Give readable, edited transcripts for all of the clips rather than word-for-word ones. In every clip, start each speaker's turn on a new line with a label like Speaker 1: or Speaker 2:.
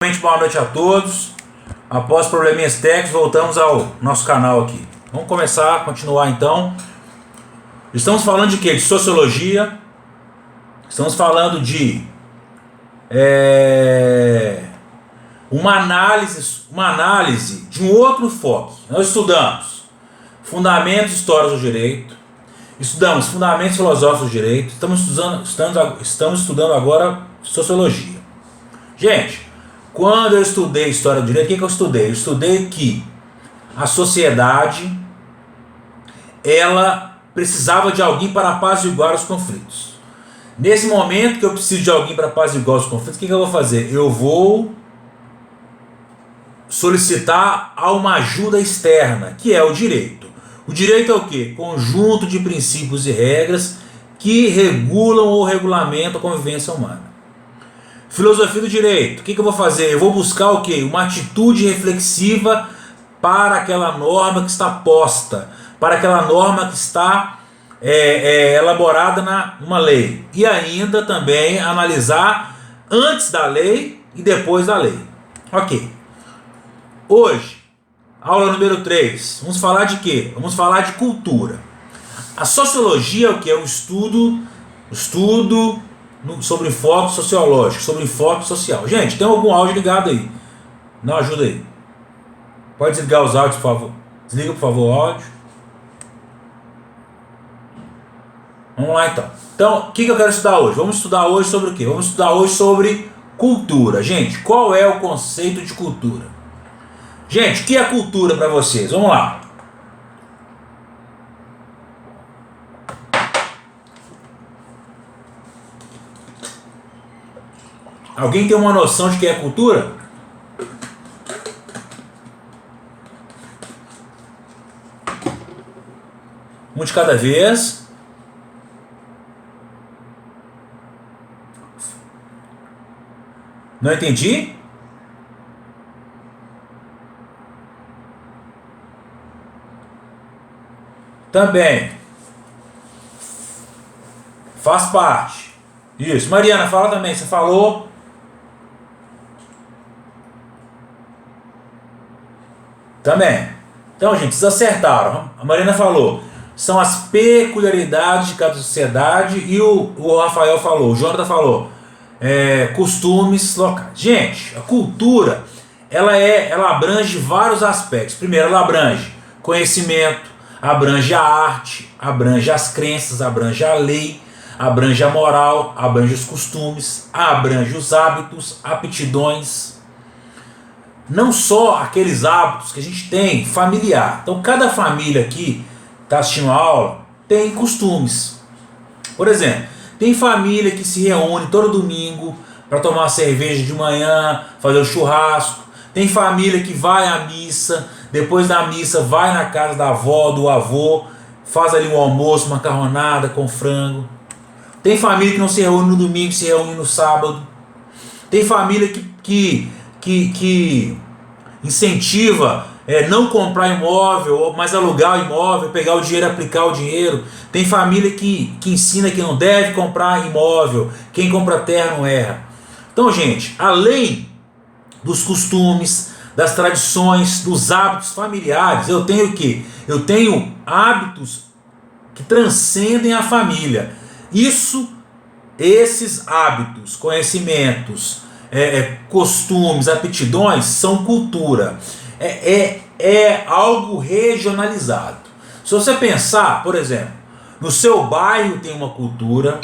Speaker 1: Boa noite a todos. Após probleminhas técnicos, voltamos ao nosso canal aqui. Vamos continuar então. Estamos falando de quê? De sociologia. Estamos falando de uma análise de um outro enfoque. Nós estudamos fundamentos históricos do direito, estudamos fundamentos filosóficos do direito, estamos estudando agora sociologia. Gente, quando eu estudei história do direito, o que eu estudei? Eu estudei que a sociedade ela precisava de alguém para apaziguar os conflitos. Nesse momento que eu preciso de alguém para apaziguar os conflitos, o que eu vou fazer? Eu vou solicitar a uma ajuda externa, que é o direito. O direito é o quê? Conjunto de princípios e regras que regulam ou regulamentam a convivência humana. Filosofia do direito, o que eu vou fazer? Eu vou buscar o quê? Uma atitude reflexiva para aquela norma que está posta, para aquela norma que está elaborada numa lei. E ainda também analisar antes da lei e depois da lei. Ok. Hoje, aula número 3, vamos falar de quê? Vamos falar de cultura. A sociologia é o que? É um estudo sobre enfoque sociológico, sobre enfoque social. Gente, tem algum áudio ligado aí? Não, ajuda aí. Pode desligar os áudios, por favor. Desliga, por favor, o áudio. Vamos lá, então. Então, o que eu quero estudar hoje? Vamos estudar hoje sobre o quê? Vamos estudar hoje sobre cultura. Gente, qual é o conceito de cultura? Gente, o que é cultura para vocês? Vamos lá. Alguém tem uma noção de que é cultura? Um de cada vez. Não entendi? Também. Faz parte. Isso. Mariana, fala também. Você falou. Também. Então, gente, vocês acertaram. A Marina falou. São as peculiaridades de cada sociedade. E o Rafael falou. O Jonathan falou. Costumes locais. Gente, a cultura ela abrange vários aspectos. Primeiro, ela abrange conhecimento, abrange a arte, abrange as crenças, abrange a lei, abrange a moral, abrange os costumes, abrange os hábitos, aptidões. Não só aqueles hábitos que a gente tem familiar. Então, cada família aqui está assistindo a aula tem costumes. Por exemplo, tem família que se reúne todo domingo para tomar uma cerveja de manhã, fazer um churrasco. Tem família que vai à missa, depois da missa vai na casa da avó, do avô, faz ali um almoço, macarronada com frango. Tem família que não se reúne no domingo, se reúne no sábado. Tem família que incentiva não comprar imóvel, mas alugar o imóvel, pegar o dinheiro e aplicar o dinheiro. Tem família que ensina que não deve comprar imóvel, quem compra terra não erra. Então, gente, além dos costumes, das tradições, dos hábitos familiares, eu tenho o quê? Eu tenho hábitos que transcendem a família. Esses hábitos, conhecimentos, costumes, aptidões são cultura. É algo regionalizado. Se você pensar, por exemplo, no seu bairro tem uma cultura,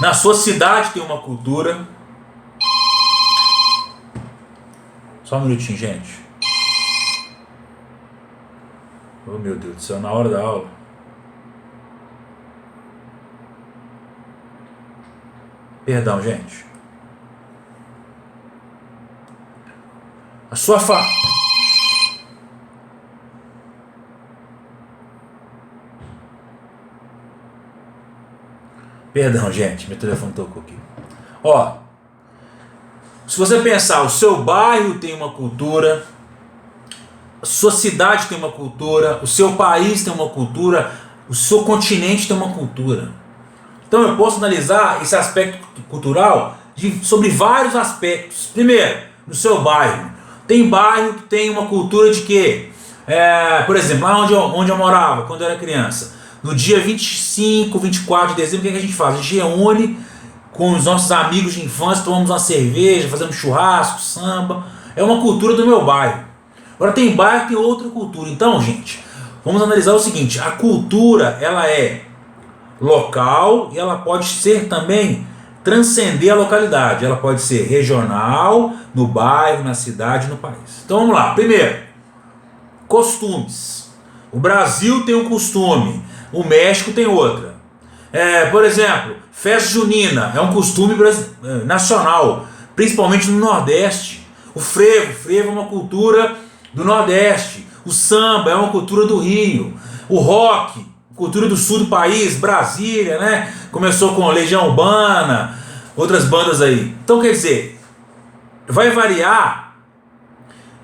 Speaker 1: na sua cidade tem uma cultura. Só um minutinho, gente. Oh, meu Deus do céu, na hora da aula. Perdão, gente. A sua Perdão, gente, meu telefone tocou aqui. Se você pensar, o seu bairro tem uma cultura, a sua cidade tem uma cultura, o seu país tem uma cultura, o seu continente tem uma cultura. Então eu posso analisar esse aspecto cultural sobre vários aspectos. Primeiro, no seu bairro. Tem bairro que tem uma cultura de quê? Por exemplo, lá onde eu morava, quando eu era criança, no dia 25, 24 de dezembro, o que a gente faz? A gente reúne com os nossos amigos de infância, tomamos uma cerveja, fazemos churrasco, samba. É uma cultura do meu bairro. Agora tem bairro que tem outra cultura. Então, gente, vamos analisar o seguinte: a cultura, ela é local e ela pode ser também transcender a localidade. Ela pode ser regional, no bairro, na cidade, no país. Então vamos lá. Primeiro, costumes. O Brasil tem um costume, o México tem outra. Por exemplo, festa junina é um costume nacional, principalmente no Nordeste. O frevo é uma cultura do Nordeste. O samba é uma cultura do Rio. O rock, cultura do sul do país, Brasília, né? Começou com Legião Urbana, outras bandas aí. Então, quer dizer, vai variar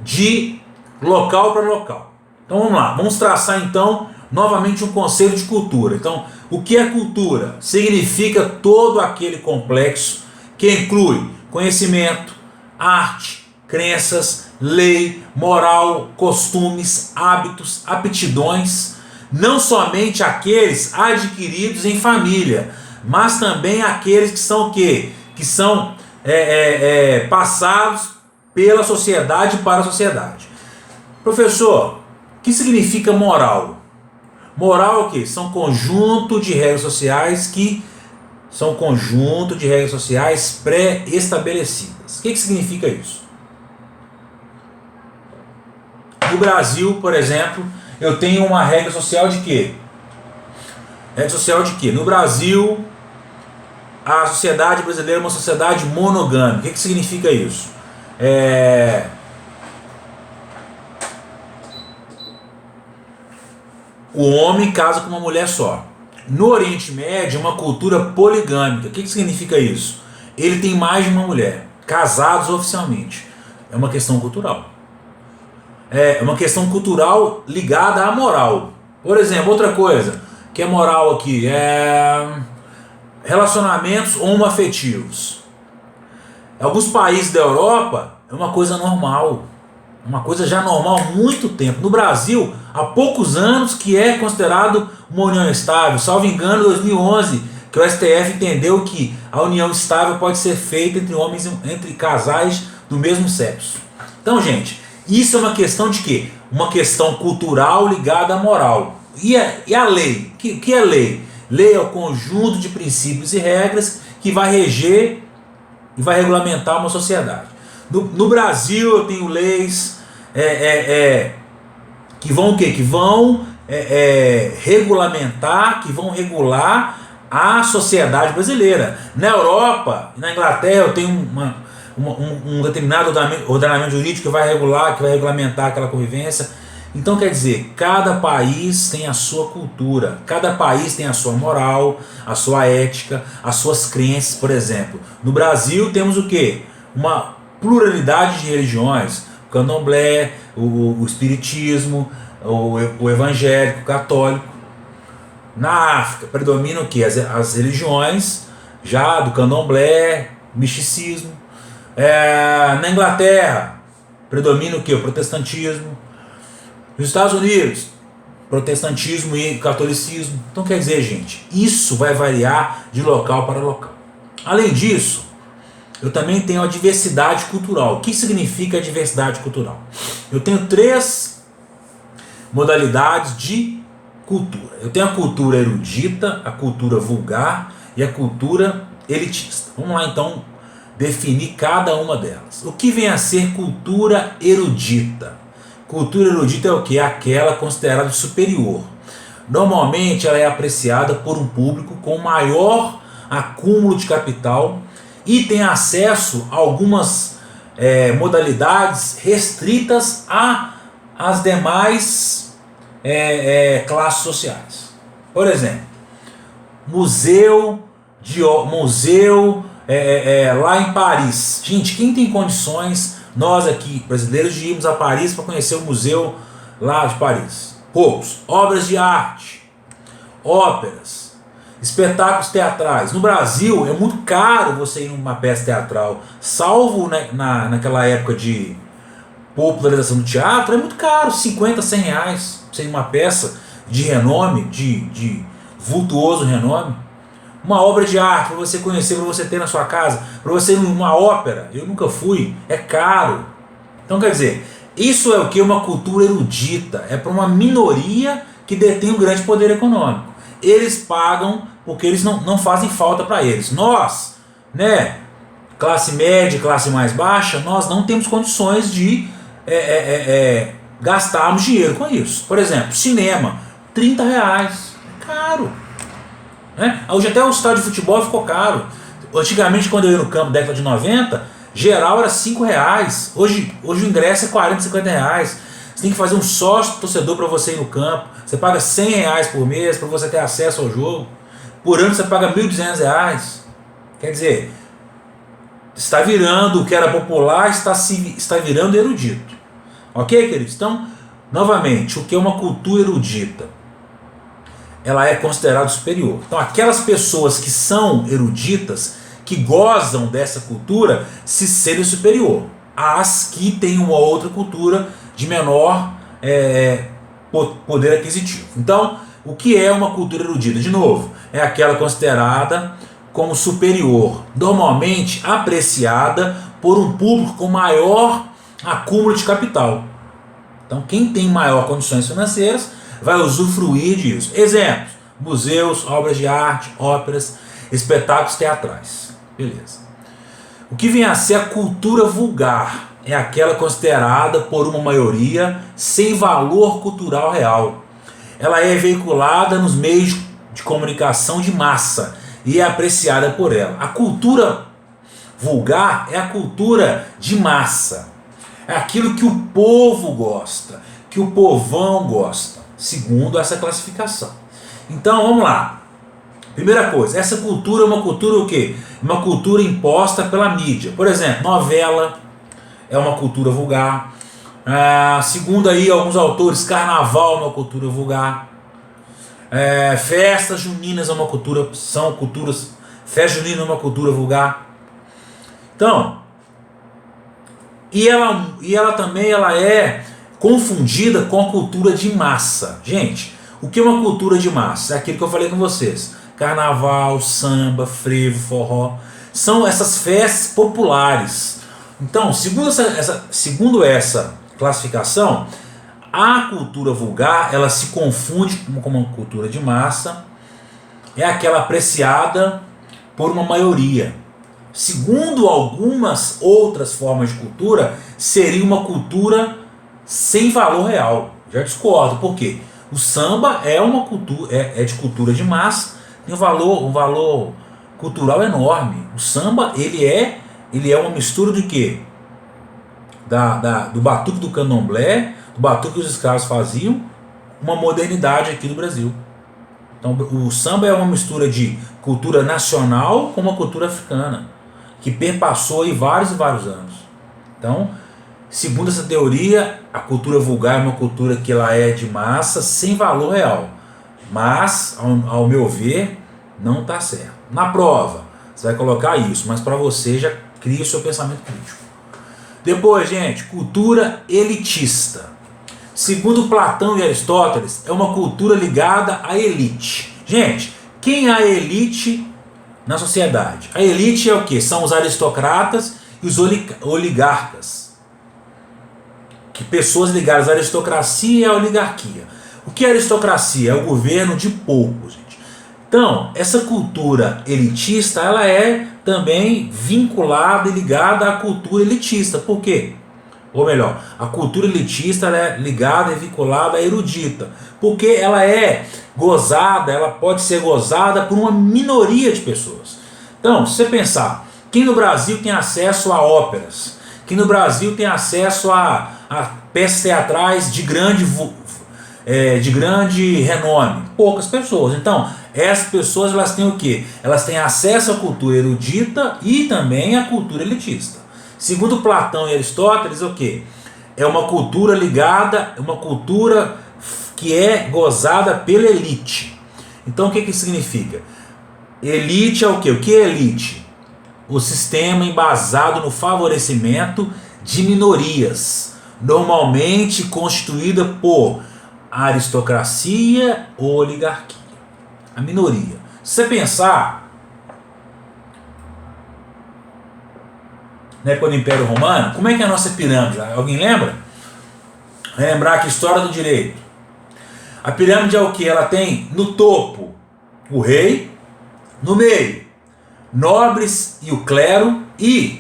Speaker 1: de local para local. Então vamos lá, vamos traçar então novamente um conceito de cultura. Então, o que é cultura? Significa todo aquele complexo que inclui conhecimento, arte, crenças, lei, moral, costumes, hábitos, aptidões, não somente aqueles adquiridos em família, mas também aqueles que são o quê? Que são passados pela sociedade para a sociedade. Professor, o que significa moral? Moral é o quê? São conjunto de regras sociais pré-estabelecidas. O que significa isso? No Brasil, por exemplo, eu tenho uma regra social de quê? Regra social de quê? No Brasil, a sociedade brasileira é uma sociedade monogâmica. O que significa isso? O homem casa com uma mulher só. No Oriente Médio, é uma cultura poligâmica. O que significa isso? Ele tem mais de uma mulher, casados oficialmente. É uma questão cultural. É uma questão cultural ligada à moral. Por exemplo, outra coisa que é moral aqui é relacionamentos homoafetivos. Em alguns países da Europa é uma coisa normal. Uma coisa já normal há muito tempo. No Brasil, há poucos anos que é considerado uma união estável. Salvo engano, 2011, que o STF entendeu que a união estável pode ser feita entre casais do mesmo sexo. Então, gente, isso é uma questão de quê? Uma questão cultural ligada à moral. E a lei? O que é lei? Lei é o conjunto de princípios e regras que vai reger e vai regulamentar uma sociedade. No Brasil eu tenho leis que vão o quê? Que vão regulamentar, que vão regular a sociedade brasileira. Na Europa, na Inglaterra, eu tenho um determinado ordenamento jurídico que vai regular, que vai regulamentar aquela convivência. Então quer dizer, cada país tem a sua cultura, cada país tem a sua moral, a sua ética, as suas crenças. Por exemplo, no Brasil temos o quê? Uma pluralidade de religiões, o candomblé, o espiritismo, o evangélico, o católico. Na África predomina o quê? As religiões já do candomblé, misticismo. Na Inglaterra predomina o quê? O protestantismo. Nos Estados Unidos, protestantismo e catolicismo. Então quer dizer, gente, isso vai variar de local para local. Além disso, eu também tenho a diversidade cultural. O que significa a diversidade cultural? Eu tenho 3 modalidades de cultura. Eu tenho a cultura erudita, a cultura vulgar e a cultura elitista. Vamos lá então definir cada uma delas. O que vem a ser cultura erudita? Cultura erudita é o que? É aquela considerada superior. Normalmente ela é apreciada por um público com maior acúmulo de capital e tem acesso a algumas modalidades restritas às demais classes sociais. Por exemplo, museu lá em Paris. Gente, quem tem condições, nós aqui brasileiros, de irmos a Paris para conhecer o museu lá de Paris? Poucos. Obras de arte, óperas, Espetáculos teatrais. No Brasil é muito caro você ir numa peça teatral, salvo, né, naquela época de popularização do teatro, é muito caro, 50, 100 reais, você ir numa peça de renome, de vultuoso renome. Uma obra de arte para você conhecer, para você ter na sua casa, para você ir numa ópera, eu nunca fui, é caro. Então quer dizer, isso é o que? Uma cultura erudita, é para uma minoria que detém um grande poder econômico. Eles pagam porque eles não fazem falta para eles. Nós, né, classe média, classe mais baixa, nós não temos condições de gastarmos dinheiro com isso. Por exemplo, cinema, 30 reais, é caro. Né? Hoje até o estádio de futebol ficou caro. Antigamente, quando eu ia no campo, década de 90, geral era 5 reais. Hoje o ingresso é 40, 50 reais. Você tem que fazer um sócio torcedor para você ir no campo. Você paga 100 reais por mês para você ter acesso ao jogo. Por ano você paga 1.200 reais. Quer dizer, está virando o que era popular, está virando erudito. Ok, queridos? Então, novamente, o que é uma cultura erudita? Ela é considerada superior. Então, aquelas pessoas que são eruditas, que gozam dessa cultura, se sentem superior às que têm uma outra cultura de menor poder aquisitivo. Então, o que é uma cultura erudita? De novo, é aquela considerada como superior, normalmente apreciada por um público com maior acúmulo de capital. Então, quem tem maior condições financeiras vai usufruir disso. Exemplos: museus, obras de arte, óperas, espetáculos teatrais. Beleza. O que vem a ser a cultura vulgar? É aquela considerada por uma maioria sem valor cultural real. Ela é veiculada nos meios de comunicação de massa e é apreciada por ela. A cultura vulgar é a cultura de massa. É aquilo que o povo gosta, que o povão gosta, segundo essa classificação. Então vamos lá. Primeira coisa, essa cultura é uma cultura o quê? Uma cultura imposta pela mídia. Por exemplo, novela é uma cultura vulgar. Segundo aí alguns autores, carnaval é uma cultura vulgar. Festas juninas é uma cultura, são culturas. Festa junina é uma cultura vulgar. Então, e ela também é confundida com a cultura de massa. Gente, o que é uma cultura de massa? É aquilo que eu falei com vocês. Carnaval, samba, frevo, forró. São essas festas populares. Então, segundo essa classificação, a cultura vulgar, ela se confunde com uma cultura de massa. É aquela apreciada por uma maioria. Segundo algumas outras formas de cultura, seria uma cultura sem valor real. Já discordo. Por quê? O samba é uma cultura, é de cultura de massa, tem um valor cultural enorme. O samba ele é uma mistura de quê? Do batuque do candomblé, do batuque que os escravos faziam, uma modernidade aqui do Brasil. Então o samba é uma mistura de cultura nacional com uma cultura africana, que perpassou aí vários e vários anos. Então, segundo essa teoria, a cultura vulgar é uma cultura que ela é de massa, sem valor real. Mas, ao meu ver, não está certo. Na prova, você vai colocar isso, mas para você já cria o seu pensamento crítico. Depois, gente, cultura elitista. Segundo Platão e Aristóteles, é uma cultura ligada à elite. Gente, quem é a elite na sociedade? A elite é o quê? São os aristocratas e os oligarcas. Que pessoas ligadas à aristocracia e à oligarquia. O que é aristocracia? É o governo de poucos, gente. Então, essa cultura elitista, ela é também vinculada e ligada à cultura elitista. Por quê? Ou melhor, a cultura elitista ela é ligada e vinculada à erudita. Porque ela é gozada, ela pode ser gozada por uma minoria de pessoas. Então, se você pensar, quem no Brasil tem acesso a óperas? Quem no Brasil tem acesso a peças teatrais de grande renome? Poucas pessoas. Então, essas pessoas elas têm o quê? Elas têm acesso à cultura erudita e também à cultura elitista. Segundo Platão e Aristóteles, o quê? É uma cultura ligada, uma cultura que é gozada pela elite. Então, o que significa? Elite é o quê? O que é elite? O sistema embasado no favorecimento de minorias, normalmente constituída por aristocracia ou oligarquia. A minoria. Se você pensar na época do Império Romano, como é que é a nossa pirâmide? Alguém lembra? Lembrar que história do direito. A pirâmide é o que? Ela tem no topo o rei, no meio nobres e o clero, e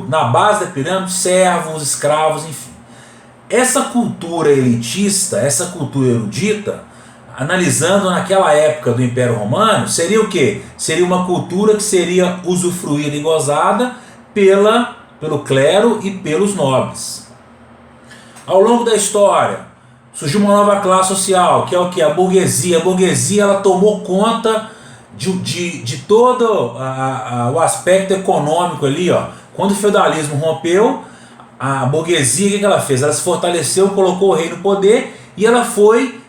Speaker 1: na base da pirâmide servos, escravos, enfim. Essa cultura elitista, essa cultura erudita, analisando naquela época do Império Romano, seria o quê? Seria uma cultura que seria usufruída e gozada pelo clero e pelos nobres. Ao longo da história, surgiu uma nova classe social, que é o que? A burguesia. A burguesia, ela tomou conta de todo o aspecto econômico ali, ó. Quando o feudalismo rompeu, a burguesia, o que ela fez? Ela se fortaleceu, colocou o rei no poder e ela foi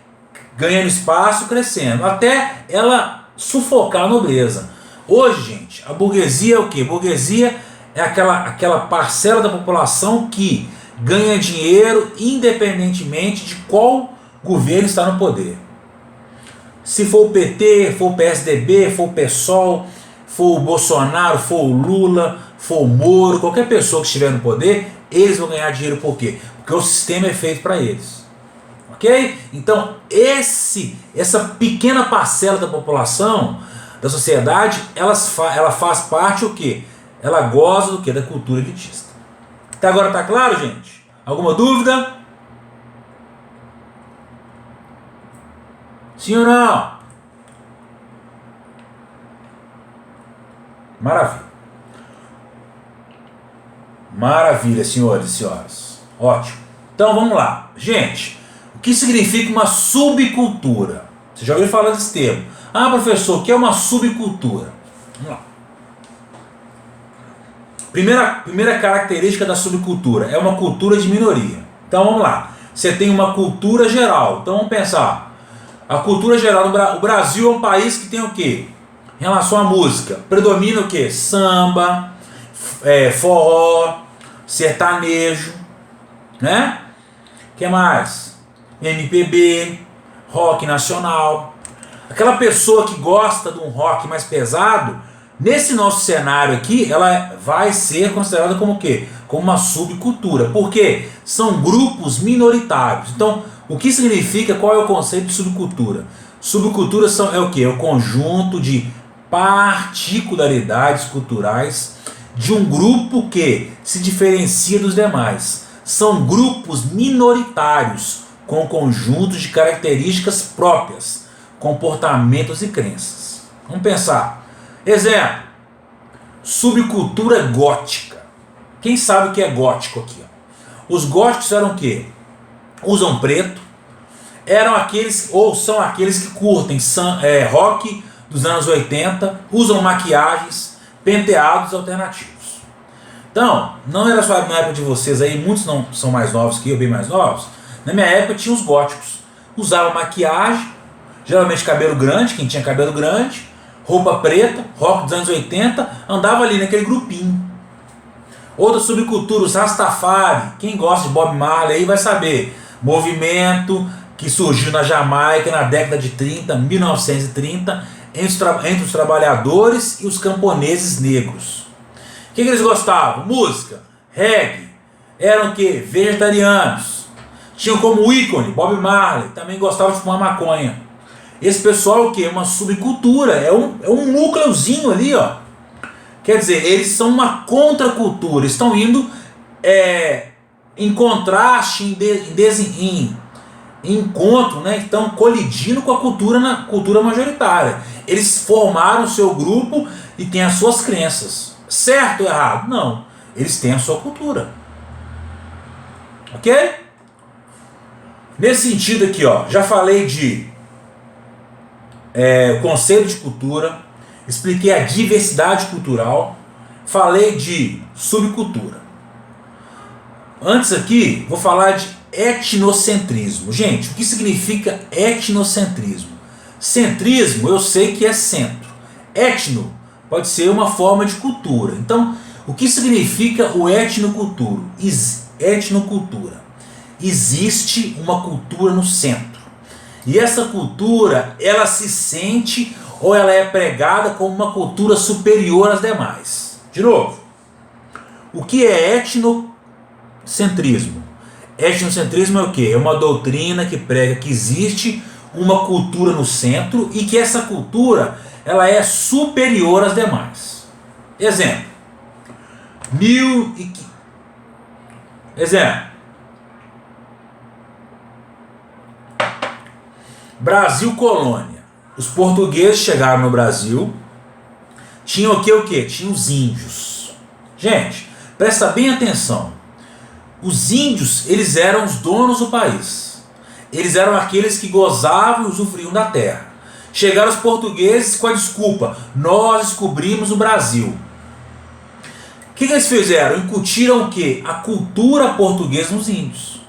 Speaker 1: ganhando espaço, crescendo, até ela sufocar a nobreza. Hoje, gente, a burguesia é o que? A burguesia é aquela parcela da população que ganha dinheiro independentemente de qual governo está no poder. Se for o PT, for o PSDB, for o PSOL, for o Bolsonaro, for o Lula, for o Moro, qualquer pessoa que estiver no poder, eles vão ganhar dinheiro por quê? Porque o sistema é feito para eles. Ok? Então, essa pequena parcela da população, da sociedade, ela faz parte o quê? Ela goza do quê? Da cultura elitista. Até agora tá claro, gente? Alguma dúvida? Sim ou não? Maravilha. Maravilha, senhores e senhoras. Ótimo. Então vamos lá. Gente, o que significa uma subcultura? Você já ouviu falar desse termo? Ah, professor, o que é uma subcultura? Vamos lá. Primeira característica da subcultura é uma cultura de minoria. Então vamos lá. Você tem uma cultura geral. Então vamos pensar. A cultura geral, o Brasil é um país que tem o quê? Em relação à música, predomina o quê? Samba, forró, sertanejo, né? O que mais? MPB, rock nacional. Aquela pessoa que gosta de um rock mais pesado, nesse nosso cenário aqui, ela vai ser considerada como o quê? Como uma subcultura. Por quê? São grupos minoritários. Então, o que significa, qual é o conceito de subcultura? Subcultura é o quê? É o conjunto de particularidades culturais de um grupo que se diferencia dos demais. São grupos minoritários com conjuntos de características próprias, comportamentos e crenças. Vamos pensar. Exemplo, subcultura gótica. Quem sabe o que é gótico aqui? Os góticos eram o quê? Usam preto, eram aqueles, ou são aqueles que curtem rock dos anos 80, usam maquiagens, penteados alternativos. Então, não era só na época de vocês aí, muitos não são mais novos que eu, bem mais novos. Na minha época tinha os góticos. Usavam maquiagem, geralmente cabelo grande, quem tinha cabelo grande, roupa preta, rock dos anos 80, andava ali naquele grupinho. Outra subcultura, os Rastafari. Quem gosta de Bob Marley aí vai saber. Movimento que surgiu na Jamaica na década de 30, 1930, entre os trabalhadores e os camponeses negros. O que eles gostavam? Música, reggae. Eram o quê? Vegetarianos. Tinham como ícone Bob Marley, também gostava de fumar maconha. Esse pessoal o quê? Uma subcultura, é um núcleozinho ali, ó. Quer dizer, eles são uma contracultura, estão indo em contraste, em encontro, né? Estão colidindo com a cultura majoritária. Eles formaram o seu grupo e têm as suas crenças. Certo ou errado? Não. Eles têm a sua cultura. Ok? Nesse sentido aqui, ó, já falei de conceito de cultura, expliquei a diversidade cultural, falei de subcultura. Antes aqui, vou falar de etnocentrismo. Gente, o que significa etnocentrismo? Centrismo, eu sei que é centro. Etno pode ser uma forma de cultura. Então, o que significa o etnocultura? Etnocultura. Existe uma cultura no centro. E essa cultura, ela se sente ou ela é pregada como uma cultura superior às demais. De novo, o que é etnocentrismo? Etnocentrismo é o quê? É uma doutrina que prega que existe uma cultura no centro e que essa cultura ela é superior às demais. Exemplo. Brasil colônia. Os portugueses chegaram no Brasil. Tinha o quê? Tinha os índios. Gente, presta bem atenção. Os índios, eles eram os donos do país. Eles eram aqueles que gozavam e usufruíam da terra. Chegaram os portugueses com a desculpa: nós descobrimos o Brasil. O que eles fizeram? Incutiram o quê? A cultura portuguesa nos índios.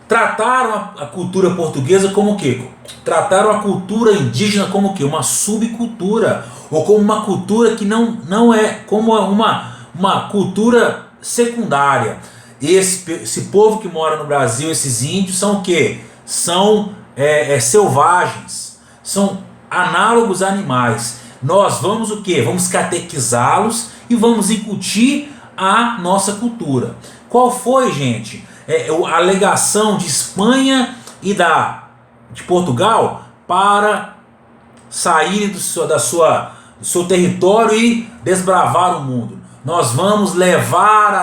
Speaker 1: Trataram a cultura portuguesa como o quê? Trataram a cultura indígena como o quê? Uma subcultura. Ou como uma cultura que não é como uma cultura secundária. Esse povo que mora no Brasil, esses índios, são o quê? São selvagens. São análogos a animais. Nós vamos o quê? Vamos catequizá-los e vamos incutir a nossa cultura. Qual foi, gente, a alegação de Espanha e de Portugal para saírem do seu território e desbravar o mundo? Nós vamos levar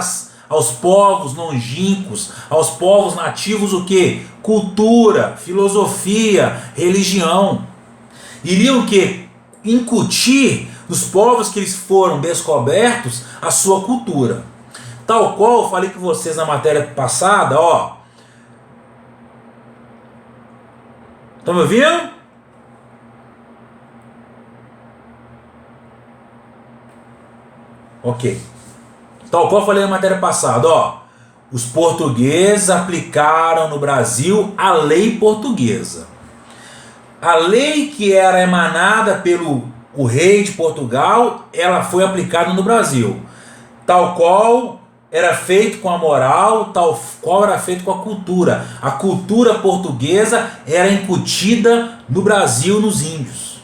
Speaker 1: aos povos longínquos, aos povos nativos o quê? Cultura, filosofia, religião. Iriam o quê? Incutir nos povos que eles foram descobertos a sua cultura. Tal qual eu falei com vocês na matéria passada, ó. Estão me ouvindo? Ok. Tal qual eu falei na matéria passada, ó. Os portugueses aplicaram no Brasil a lei portuguesa. A lei que era emanada pelo rei de Portugal, ela foi aplicada no Brasil. Tal qual era feito com a moral, tal qual era feito com a cultura. A cultura portuguesa era incutida no Brasil, nos índios.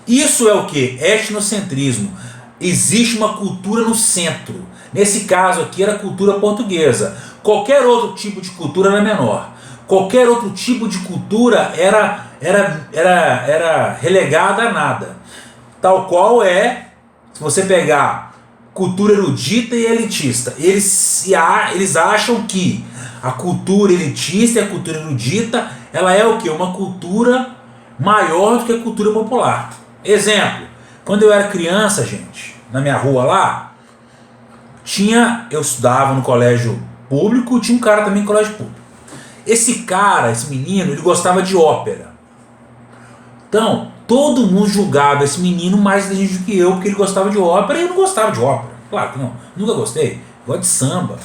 Speaker 1: Isso é o que? Etnocentrismo. Existe uma cultura no centro. Nesse caso aqui era a cultura portuguesa. Qualquer outro tipo de cultura era menor. Qualquer outro tipo de cultura era relegada a nada. Tal qual se você pegar cultura erudita e elitista, eles acham que a cultura elitista e a cultura erudita, ela é o quê? Uma cultura maior do que a cultura popular. Exemplo, quando eu era criança, gente, na minha rua lá, eu estudava no colégio público, tinha um cara também no colégio público. Esse menino, ele gostava de ópera. Então, todo mundo julgava esse menino mais inteligente do que eu, porque ele gostava de ópera e eu não gostava de ópera. Claro que não, nunca gostei. Gosto de samba,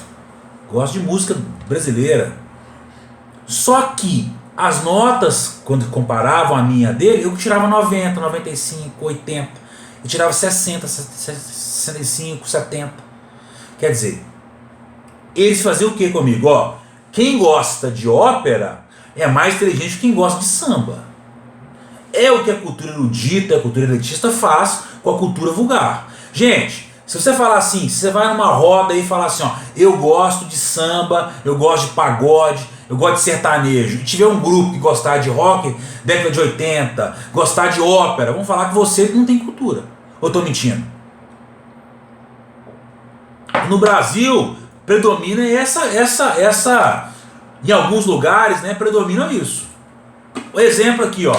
Speaker 1: gosto de música brasileira. Só que as notas, quando comparavam a minha dele, eu tirava 90, 95, 80. Eu tirava 60, 65, 70. Quer dizer, eles faziam o que comigo? Ó, quem gosta de ópera é mais inteligente que quem gosta de samba. É o que a cultura erudita, a cultura elitista faz com a cultura vulgar. Gente, se você falar assim, se você vai numa roda e falar assim, ó, eu gosto de samba, eu gosto de pagode, eu gosto de sertanejo, e tiver um grupo que gostar de rock, década de 80, gostar de ópera, vamos falar que você não tem cultura. Ou estou mentindo? No Brasil, predomina em alguns lugares, né, predomina isso. O exemplo aqui, ó,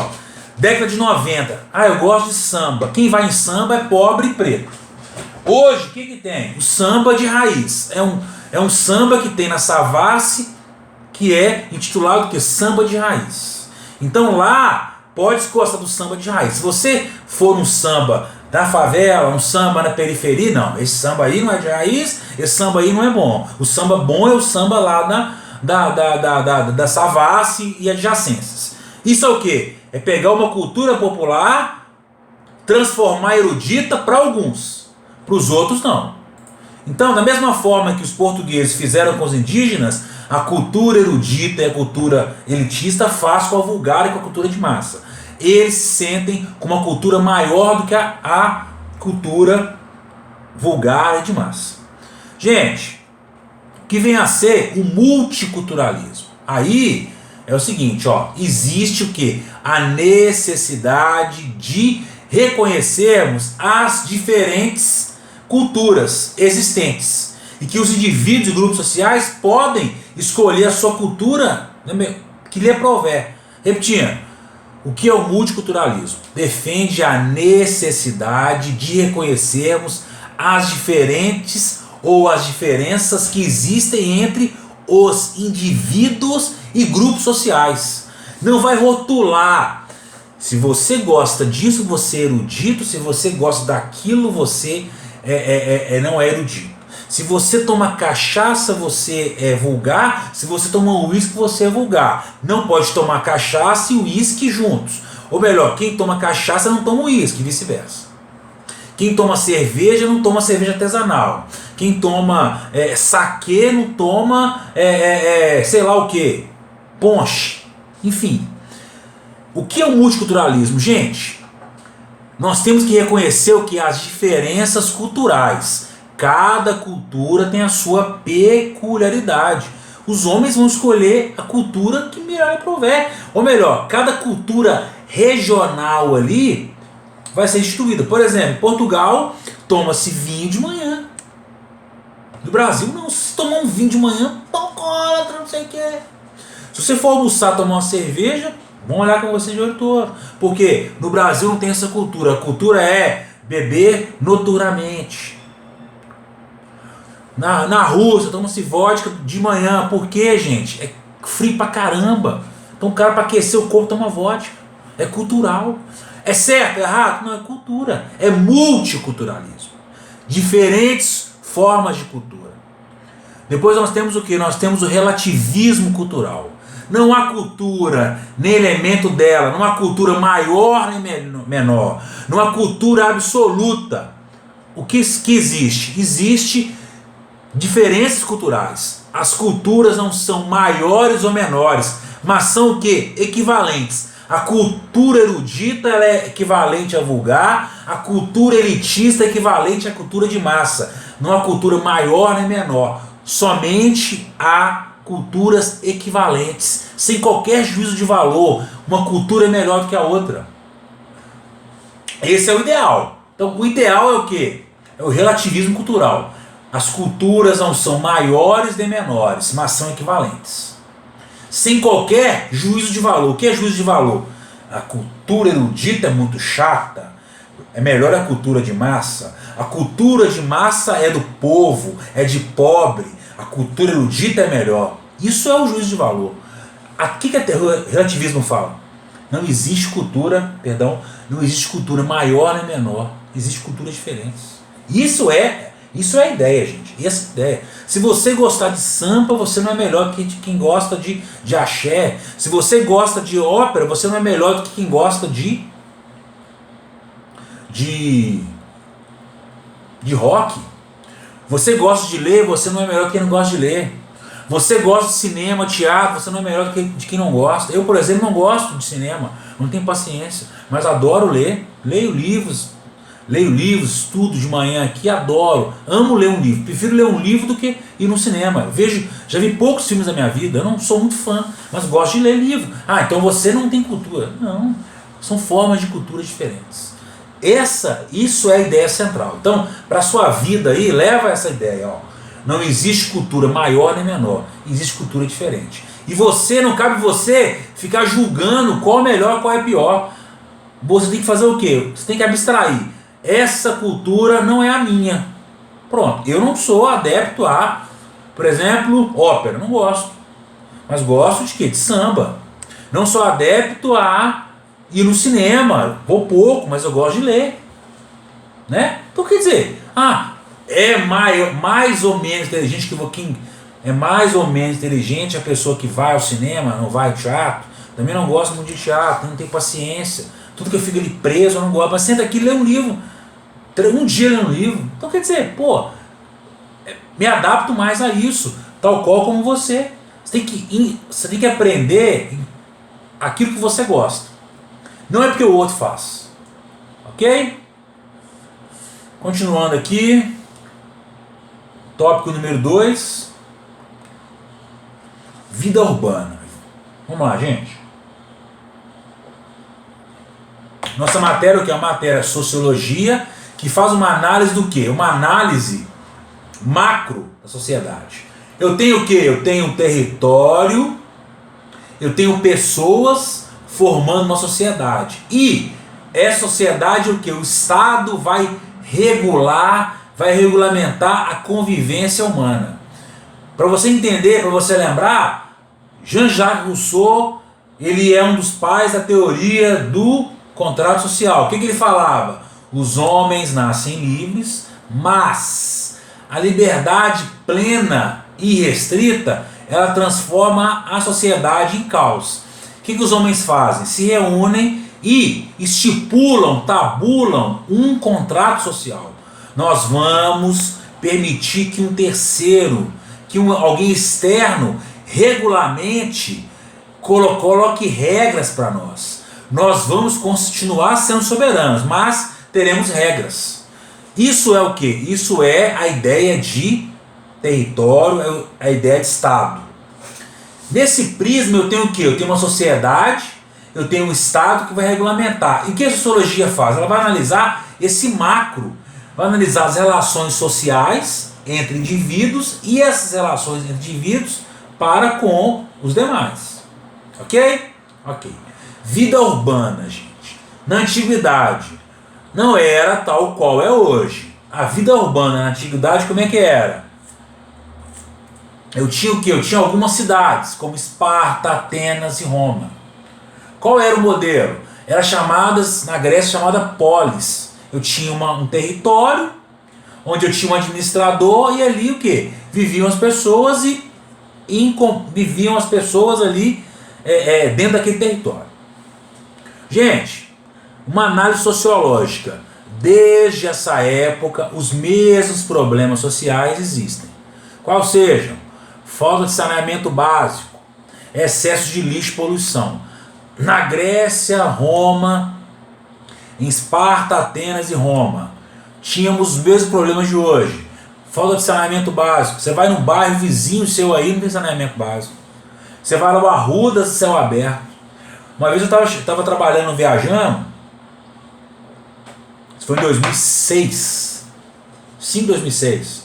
Speaker 1: década de 90. Eu gosto de samba. Quem vai em samba é pobre e preto. Hoje, o que tem? O samba de raiz. É um samba que tem na Savassi, que é intitulado que samba de raiz. Então lá pode-se gostar do samba de raiz. Se você for um samba da favela, um samba na periferia, não, esse samba aí não é de raiz, esse samba aí não é bom. O samba bom é o samba lá da Savassi e adjacências. Isso é o quê? É pegar uma cultura popular transformar erudita para alguns, para os outros não. Então, da mesma forma que os portugueses fizeram com os indígenas, a cultura erudita e a cultura elitista faz com a vulgar e com a cultura de massa. Eles se sentem com uma cultura maior do que a cultura vulgar e de massa. Gente, o que vem a ser o multiculturalismo? Aí é o seguinte, ó, existe o que? A necessidade de reconhecermos as diferentes culturas existentes e que os indivíduos e grupos sociais podem escolher a sua cultura que lhe aprouver. Repetindo, o que é o multiculturalismo? Defende a necessidade de reconhecermos as diferentes ou as diferenças que existem entre os indivíduos e grupos sociais. Não vai rotular. Se você gosta disso, você é erudito. Se você gosta daquilo, você não é erudito. Se você toma cachaça, você é vulgar. Se você toma uísque, você é vulgar. Não pode tomar cachaça e uísque juntos. Ou melhor, quem toma cachaça não toma uísque, e vice-versa. Quem toma cerveja não toma cerveja artesanal. Quem toma saquê não toma sei lá o que, ponche. Enfim, o que é o multiculturalismo? Gente, nós temos que reconhecer o que? As diferenças culturais. Cada cultura tem a sua peculiaridade. Os homens vão escolher a cultura que melhor aprouver. Ou melhor, cada cultura regional ali vai ser instituída. Por exemplo, em Portugal toma-se vinho de manhã. No Brasil não, se tomar um vinho de manhã, alcoólatra, não sei o que. Se você for almoçar, tomar uma cerveja, vão olhar com você de olho todo. Porque no Brasil não tem essa cultura. A cultura é beber noturnamente. Na Rússia toma-se vodka de manhã. Por quê, gente? É frio pra caramba. Então o cara, para aquecer o corpo, toma vodka. É cultural. É certo, é errado? Não, é cultura. É multiculturalismo. Diferentes formas de cultura. Depois nós temos o que? Nós temos o relativismo cultural. Não há cultura nem elemento dela, não há cultura maior nem menor, não há cultura absoluta. O que existe? Existe diferenças culturais. As culturas não são maiores ou menores, mas são o que? Equivalentes. A cultura erudita ela é equivalente à vulgar, a cultura elitista é equivalente à cultura de massa. Não há cultura maior nem menor, somente há culturas equivalentes, sem qualquer juízo de valor. Uma cultura é melhor do que a outra. Esse é o ideal. Então o ideal é o quê? É o relativismo cultural. As culturas não são maiores nem menores, mas são equivalentes. Sem qualquer juízo de valor. O que é juízo de valor? A cultura erudita é muito chata. É melhor a cultura de massa. A cultura de massa é do povo, é de pobre. A cultura erudita é melhor. Isso é o juízo de valor. Aqui que o relativismo fala. Não existe cultura, não existe cultura maior nem menor. Existem culturas diferentes. Isso é a ideia, gente. Essa é a ideia. Se você gostar de samba, você não é melhor que quem gosta de axé. Se você gosta de ópera, você não é melhor do que quem gosta de rock. Você gosta de ler, você não é melhor que quem não gosta de ler. Você gosta de cinema, teatro, você não é melhor do que de quem não gosta. Eu, por exemplo, não gosto de cinema, não tenho paciência, mas adoro ler. Leio livros, estudo de manhã aqui, adoro, amo ler um livro. Prefiro ler um livro do que ir no cinema. Já vi poucos filmes da minha vida, eu não sou muito fã, mas gosto de ler livro. Ah, então você não tem cultura. Não, são formas de cultura diferentes. Isso é a ideia central. Então, para a sua vida aí, leva essa ideia, ó. Não existe cultura maior nem menor, existe cultura diferente. E não cabe você ficar julgando qual é melhor, qual é pior. Você tem que fazer o quê? Você tem que abstrair. Essa cultura não é a minha. Pronto, eu não sou adepto a, por exemplo, ópera, não gosto. Mas gosto de quê? De samba. Não sou adepto a ir no cinema, vou pouco, mas eu gosto de ler. Né? Então quer dizer, é mais ou menos inteligente é mais ou menos inteligente a pessoa que vai ao cinema, não vai ao teatro. Também não gosto muito de teatro, não tenho paciência. tudo que eu fico ali preso, eu não gosto, mas senta aqui e lê um livro, um dia lê um livro. Então quer dizer, pô, me adapto mais a isso, tal qual como você. Você tem que aprender aquilo que você gosta. Não é porque o outro faz. Ok? Continuando aqui. Tópico número 2. Vida urbana. Vamos lá, gente. Nossa matéria, o que é uma matéria sociologia, que faz uma análise do quê? Uma análise macro da sociedade. Eu tenho o quê? Eu tenho um território, eu tenho pessoas formando uma sociedade. E essa sociedade, o quê? O Estado vai regular, vai regulamentar a convivência humana. Para você entender, para você lembrar, Jean-Jacques Rousseau, ele é um dos pais da teoria do contrato social. O que ele falava? Os homens nascem livres, mas a liberdade plena e restrita, ela transforma a sociedade em caos. O que os homens fazem? Se reúnem e estipulam, tabulam um contrato social. Nós vamos permitir que um terceiro, que alguém externo regulamente coloque regras para nós. Nós vamos continuar sendo soberanos, mas teremos regras. Isso é o que? Isso é a ideia de território, é a ideia de Estado. Nesse prisma eu tenho o que? Eu tenho uma sociedade, eu tenho um Estado que vai regulamentar. E o que a sociologia faz? Ela vai analisar esse macro, vai analisar as relações sociais entre indivíduos e essas relações entre indivíduos para com os demais. Ok? Ok. Vida urbana, gente. Na antiguidade, não era tal qual é hoje. A vida urbana na antiguidade, como é que era? Eu tinha o quê? Eu tinha algumas cidades, como Esparta, Atenas e Roma. Qual era o modelo? Era na Grécia chamada polis. Eu tinha um território, onde eu tinha um administrador, e ali o quê? Viviam as pessoas viviam as pessoas ali dentro daquele território. Gente, uma análise sociológica. Desde essa época, os mesmos problemas sociais existem. Qual sejam? Falta de saneamento básico, excesso de lixo e poluição. Na Grécia, Roma, em Esparta, Atenas e Roma, tínhamos os mesmos problemas de hoje. Falta de saneamento básico. Você vai no bairro vizinho seu aí, não tem saneamento básico. Você vai no Arrudas, céu aberto. Uma vez eu estava trabalhando, viajando, isso foi em 2006, sim, 2006.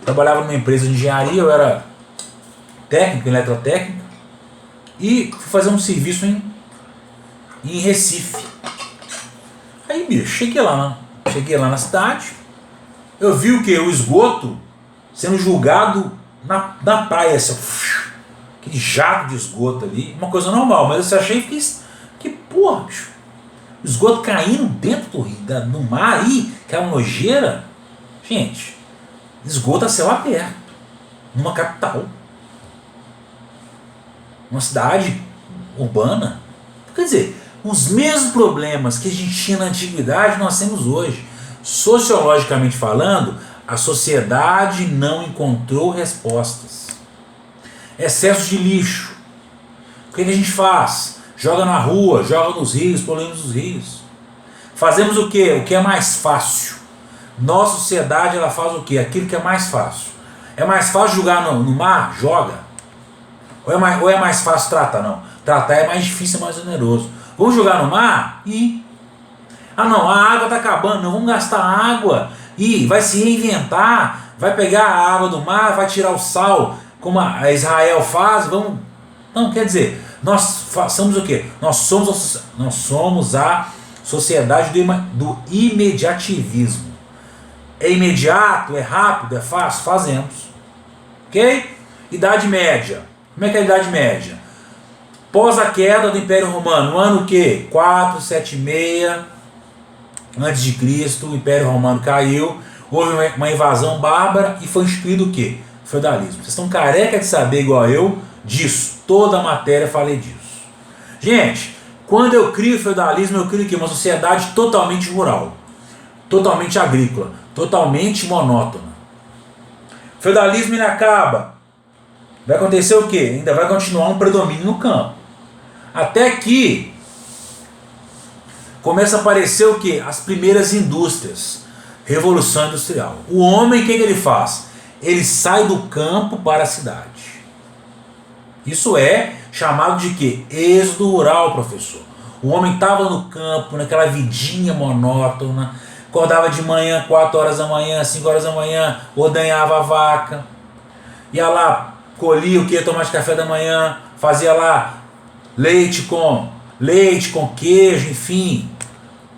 Speaker 1: Trabalhava numa empresa de engenharia, eu era técnico, eletrotécnico, e fui fazer um serviço em Recife. Aí, bicho, cheguei lá na cidade, eu vi o que? O esgoto sendo julgado na praia, assim, aquele jato de esgoto ali, uma coisa normal, mas eu achei que porra, bicho, o esgoto caindo dentro do mar aí, que é uma nojeira. Gente, esgoto a céu aberto, numa capital, uma cidade urbana. Quer dizer, os mesmos problemas que a gente tinha na antiguidade nós temos hoje. Sociologicamente falando, a sociedade não encontrou respostas. Excesso de lixo. O que a gente faz? Joga na rua, joga nos rios, poluímos os rios. Fazemos o que? O que é mais fácil. Nossa sociedade, ela faz o que? Aquilo que é mais fácil. É mais fácil jogar no mar? Joga. Ou é mais fácil tratar? Não. Tratar é mais difícil, é mais oneroso. Vamos jogar no mar? Ah não, a água está acabando, não vamos gastar água. E vai se reinventar, vai pegar a água do mar, vai tirar o sal, como a Israel faz, vamos... Não, quer dizer, nós somos o quê? Nós somos a sociedade do imediativismo. É imediato, é rápido, é fácil? Fazemos. Ok? Idade Média. Como é que é a Idade Média? Pós a queda do Império Romano, no ano o quê? 476 antes de Cristo, o Império Romano caiu, houve uma invasão bárbara e foi instituído o quê? Feudalismo. Vocês estão careca de saber, igual eu, disso. Toda a matéria falei disso. Gente, Quando eu crio o feudalismo, eu crio o quê? Uma sociedade totalmente rural, totalmente agrícola, totalmente monótona. O feudalismo ele acaba. Vai acontecer o quê? Ainda vai continuar um predomínio no campo. Até que começa a aparecer o quê? As primeiras indústrias. Revolução Industrial. O homem, o que ele faz? Ele sai do campo para a cidade. Isso é chamado de quê? Êxodo rural, professor. O homem estava no campo, naquela vidinha monótona, acordava de manhã, 4 horas da manhã, 5 horas da manhã, ordenhava a vaca, ia lá, colhia o que? Tomar de café da manhã, fazia lá leite com queijo, enfim,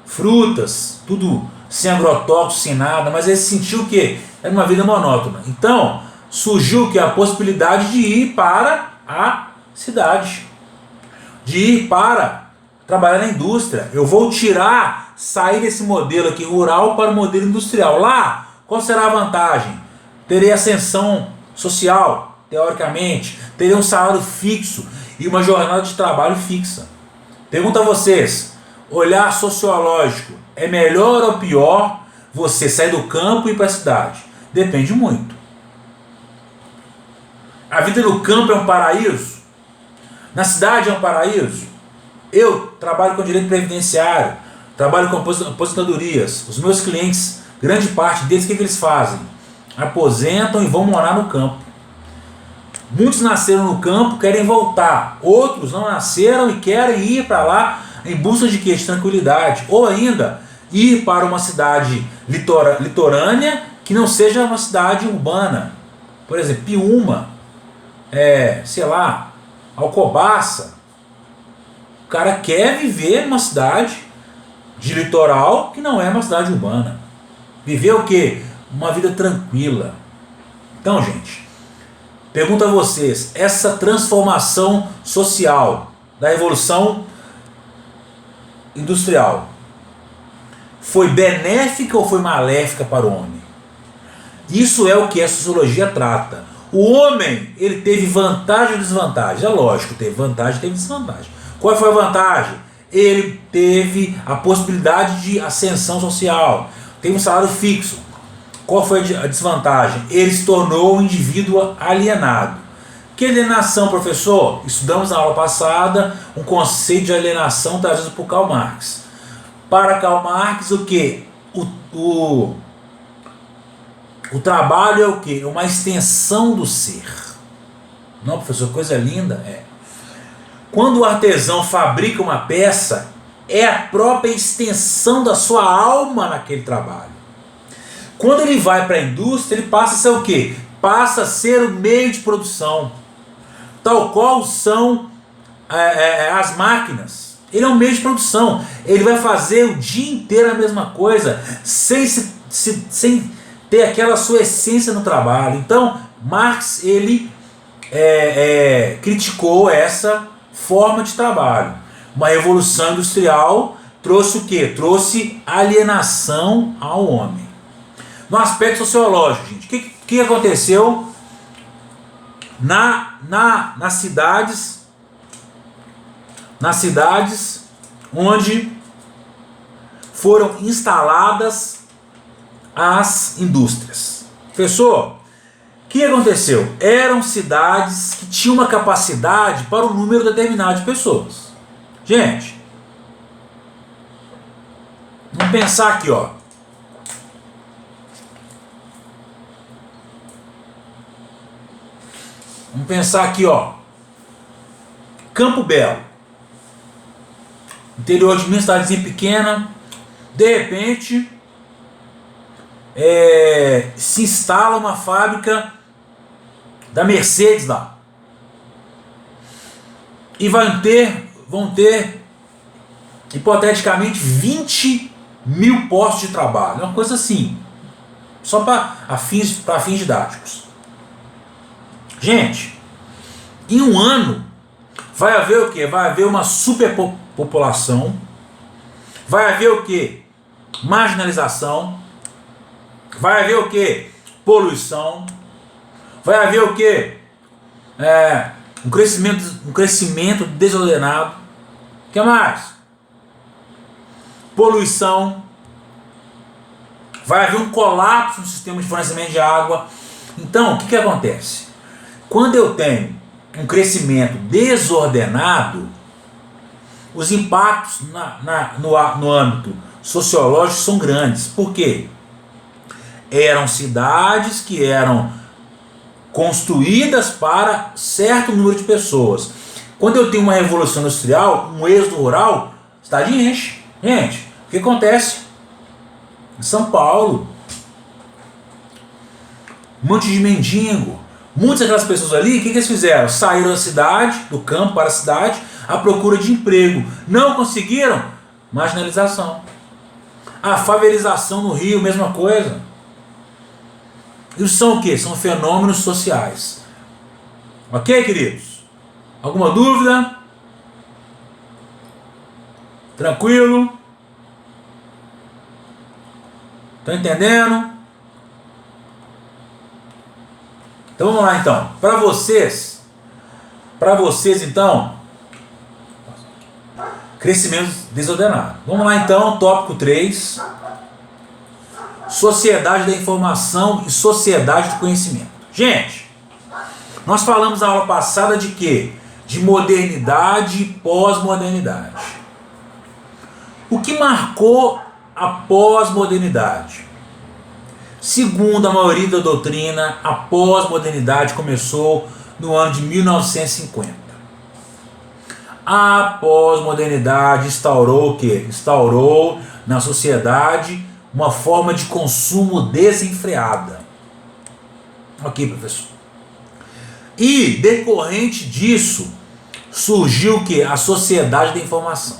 Speaker 1: frutas, tudo sem agrotóxicos, sem nada, mas ele sentiu o quê? Era uma vida monótona. Então, surgiu que a possibilidade de ir para a cidade, de ir para trabalhar na indústria. Eu vou sair desse modelo aqui rural para o modelo industrial. Lá, qual será a vantagem? Terei ascensão social, teoricamente, terei um salário fixo e uma jornada de trabalho fixa. Pergunto a vocês, olhar sociológico, é melhor ou pior você sair do campo e ir para a cidade? Depende muito. A vida no campo é um paraíso? Na cidade é um paraíso? Eu trabalho com direito previdenciário, trabalho com aposentadorias. Os meus clientes, grande parte deles, o que eles fazem? Aposentam e vão morar no campo. Muitos nasceram no campo, querem voltar. Outros não nasceram e querem ir para lá em busca de quê? De tranquilidade. Ou ainda, ir para uma cidade litorânea que não seja uma cidade urbana. Por exemplo, Piúma, sei lá, Alcobaça. O cara quer viver numa cidade de litoral que não é uma cidade urbana. Viver o quê? Uma vida tranquila. Então, gente, pergunto a vocês, essa transformação social da Revolução Industrial foi benéfica ou foi maléfica para o homem? Isso é o que a sociologia trata. O homem, ele teve vantagem ou desvantagem? É lógico, teve vantagem e teve desvantagem. Qual foi a vantagem? Ele teve a possibilidade de ascensão social, teve um salário fixo. Qual foi a desvantagem? Ele se tornou um indivíduo alienado. Que alienação, professor? Estudamos na aula passada um conceito de alienação trazido por Karl Marx. Para Karl Marx, o que? O trabalho é o que? É uma extensão do ser. Não, professor, coisa linda? Quando o artesão fabrica uma peça, é a própria extensão da sua alma naquele trabalho. Quando ele vai para a indústria, ele passa a ser o quê? Passa a ser o meio de produção. Tal qual são as máquinas. Ele é um meio de produção. Ele vai fazer o dia inteiro a mesma coisa, sem ter aquela sua essência no trabalho. Então, Marx, ele criticou essa forma de trabalho. Uma revolução industrial trouxe o quê? Trouxe alienação ao homem. No aspecto sociológico, gente, o que aconteceu nas cidades onde foram instaladas as indústrias? Professor, o que aconteceu? Eram cidades que tinham uma capacidade para um número determinado de pessoas. Gente, vamos pensar aqui, ó. Vamos pensar aqui, ó. Campo Belo. Interior de Minas, cidadezinha pequena. De repente, se instala uma fábrica da Mercedes lá. E vão ter hipoteticamente 20 mil postos de trabalho. É uma coisa assim. Só para fins didáticos. Gente, em um ano vai haver o quê? Vai haver uma superpopulação, vai haver o quê? Marginalização, vai haver o quê? Poluição, vai haver o quê? Um crescimento desordenado. que mais? Poluição. Vai haver um colapso no sistema de fornecimento de água. Então, o que acontece? Quando eu tenho um crescimento desordenado, os impactos no âmbito sociológico são grandes. Por quê? Eram cidades que eram construídas para certo número de pessoas. Quando eu tenho uma revolução industrial, um êxodo rural, a cidade enche. Gente, o que acontece? Em São Paulo, um monte de mendigo. Muitas daquelas pessoas ali, o que eles fizeram? Saíram da cidade, do campo para a cidade, à procura de emprego. Não conseguiram? Marginalização. A favelização no Rio, mesma coisa. Isso são o quê? São fenômenos sociais. Ok, queridos? Alguma dúvida? Tranquilo? Estão entendendo? Então vamos lá então. Para vocês então, crescimento desordenado. Vamos lá então, tópico 3. Sociedade da informação e sociedade do conhecimento. Gente, nós falamos na aula passada de quê? De modernidade e pós-modernidade. O que marcou a pós-modernidade? Segundo a maioria da doutrina, a pós-modernidade começou no ano de 1950. A pós-modernidade instaurou o quê? Instaurou na sociedade uma forma de consumo desenfreada. Ok, professor. E, decorrente disso, surgiu o quê? A sociedade da informação.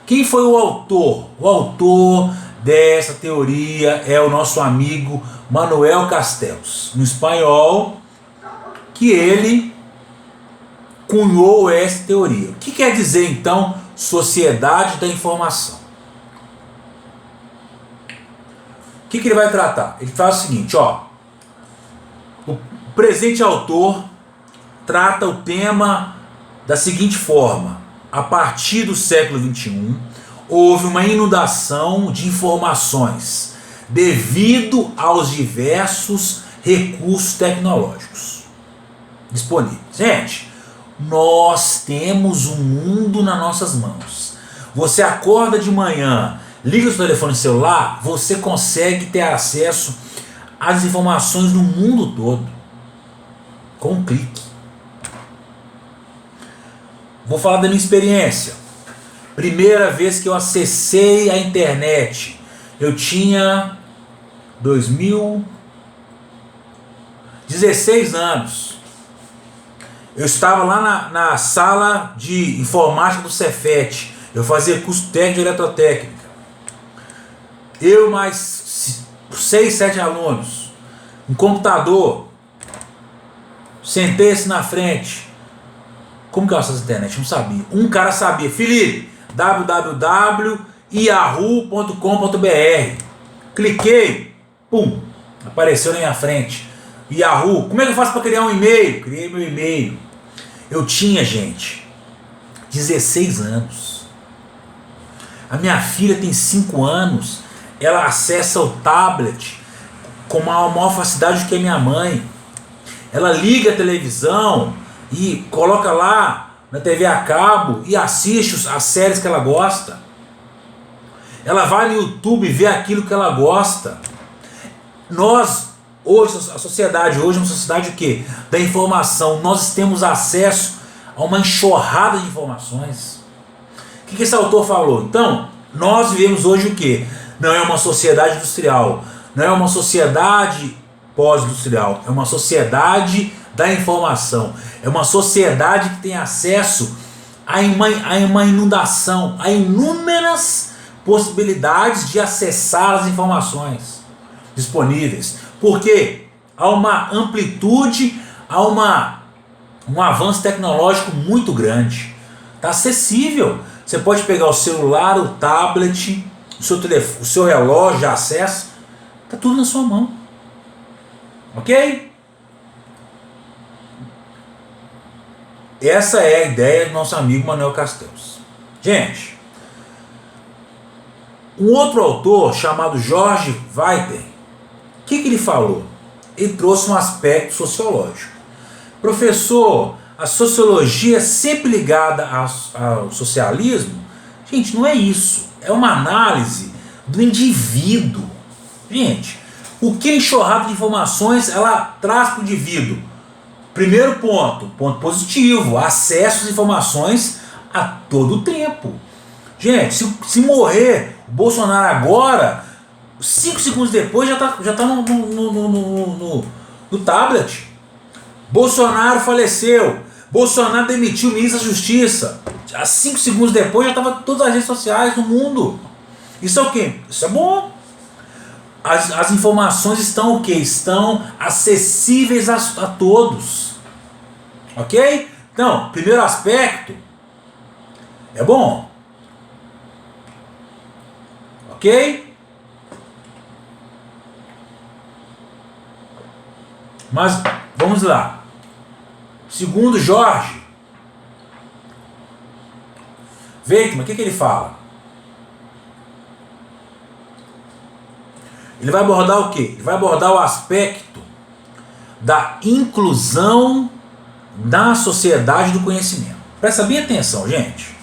Speaker 1: Quem foi o autor? O autor dessa teoria é o nosso amigo Manuel Castells, um espanhol, que ele cunhou essa teoria. O que quer dizer então sociedade da informação? O que ele vai tratar? Ele faz o seguinte, ó. O presente autor trata o tema da seguinte forma: a partir do século XXI, houve uma inundação de informações devido aos diversos recursos tecnológicos disponíveis. Gente, nós temos um mundo nas nossas mãos. Você acorda de manhã, liga o seu telefone celular, você consegue ter acesso às informações do mundo todo com um clique. Vou falar da minha experiência. Primeira vez que eu acessei a internet, eu tinha 16 anos. Eu estava lá na sala de informática do Cefet. Eu fazia curso técnico de eletrotécnica. Eu mais 6, 7 alunos. Um computador. Sentei assim na frente. Como que eu acesso a internet? Eu não sabia. Um cara sabia. Felipe, www.yahoo.com.br. Cliquei. Pum. Apareceu na minha frente. Yahoo. Como é que eu faço para criar um e-mail? Criei meu e-mail. Eu tinha, gente, 16 anos. A minha filha tem 5 anos. Ela acessa o tablet com uma maior facilidade do que a minha mãe. Ela liga a televisão e coloca lá na TV a cabo e assiste as séries que ela gosta. Ela vai no YouTube e vê aquilo que ela gosta. Nós, hoje, a sociedade hoje é uma sociedade o quê? Da informação. Nós temos acesso a uma enxurrada de informações. O que esse autor falou? Então, nós vivemos hoje o quê? Não é uma sociedade industrial, não é uma sociedade pós-industrial, é uma sociedade da informação, é uma sociedade que tem acesso a uma inundação, a inúmeras possibilidades de acessar as informações disponíveis, porque há uma amplitude, há um avanço tecnológico muito grande, está acessível. Você pode pegar o celular, o tablet, o seu telefone, o seu relógio de acesso, está tudo na sua mão. Ok? Essa é a ideia do nosso amigo Manuel Castells. Gente, um outro autor chamado George Whitehead, o que ele falou? Ele trouxe um aspecto sociológico. Professor, a sociologia é sempre ligada ao socialismo? Gente, não é isso. É uma análise do indivíduo. Gente, o que a enxurrada de informações ela traz para o indivíduo? Primeiro ponto positivo, acesso às informações a todo tempo. Gente, se morrer o Bolsonaro agora, 5 segundos depois já tá no tablet. Bolsonaro faleceu. Bolsonaro demitiu o ministro da Justiça. 5 segundos depois já estava todas as redes sociais do mundo. Isso é o quê? Isso é bom. As informações estão o quê? Estão acessíveis a todos. Ok? Então, primeiro aspecto é bom. Ok? Mas vamos lá. Segundo Jorge Weitman, o que ele fala? Ele vai abordar o quê? Ele vai abordar o aspecto da inclusão na sociedade do conhecimento. Presta bem atenção, gente.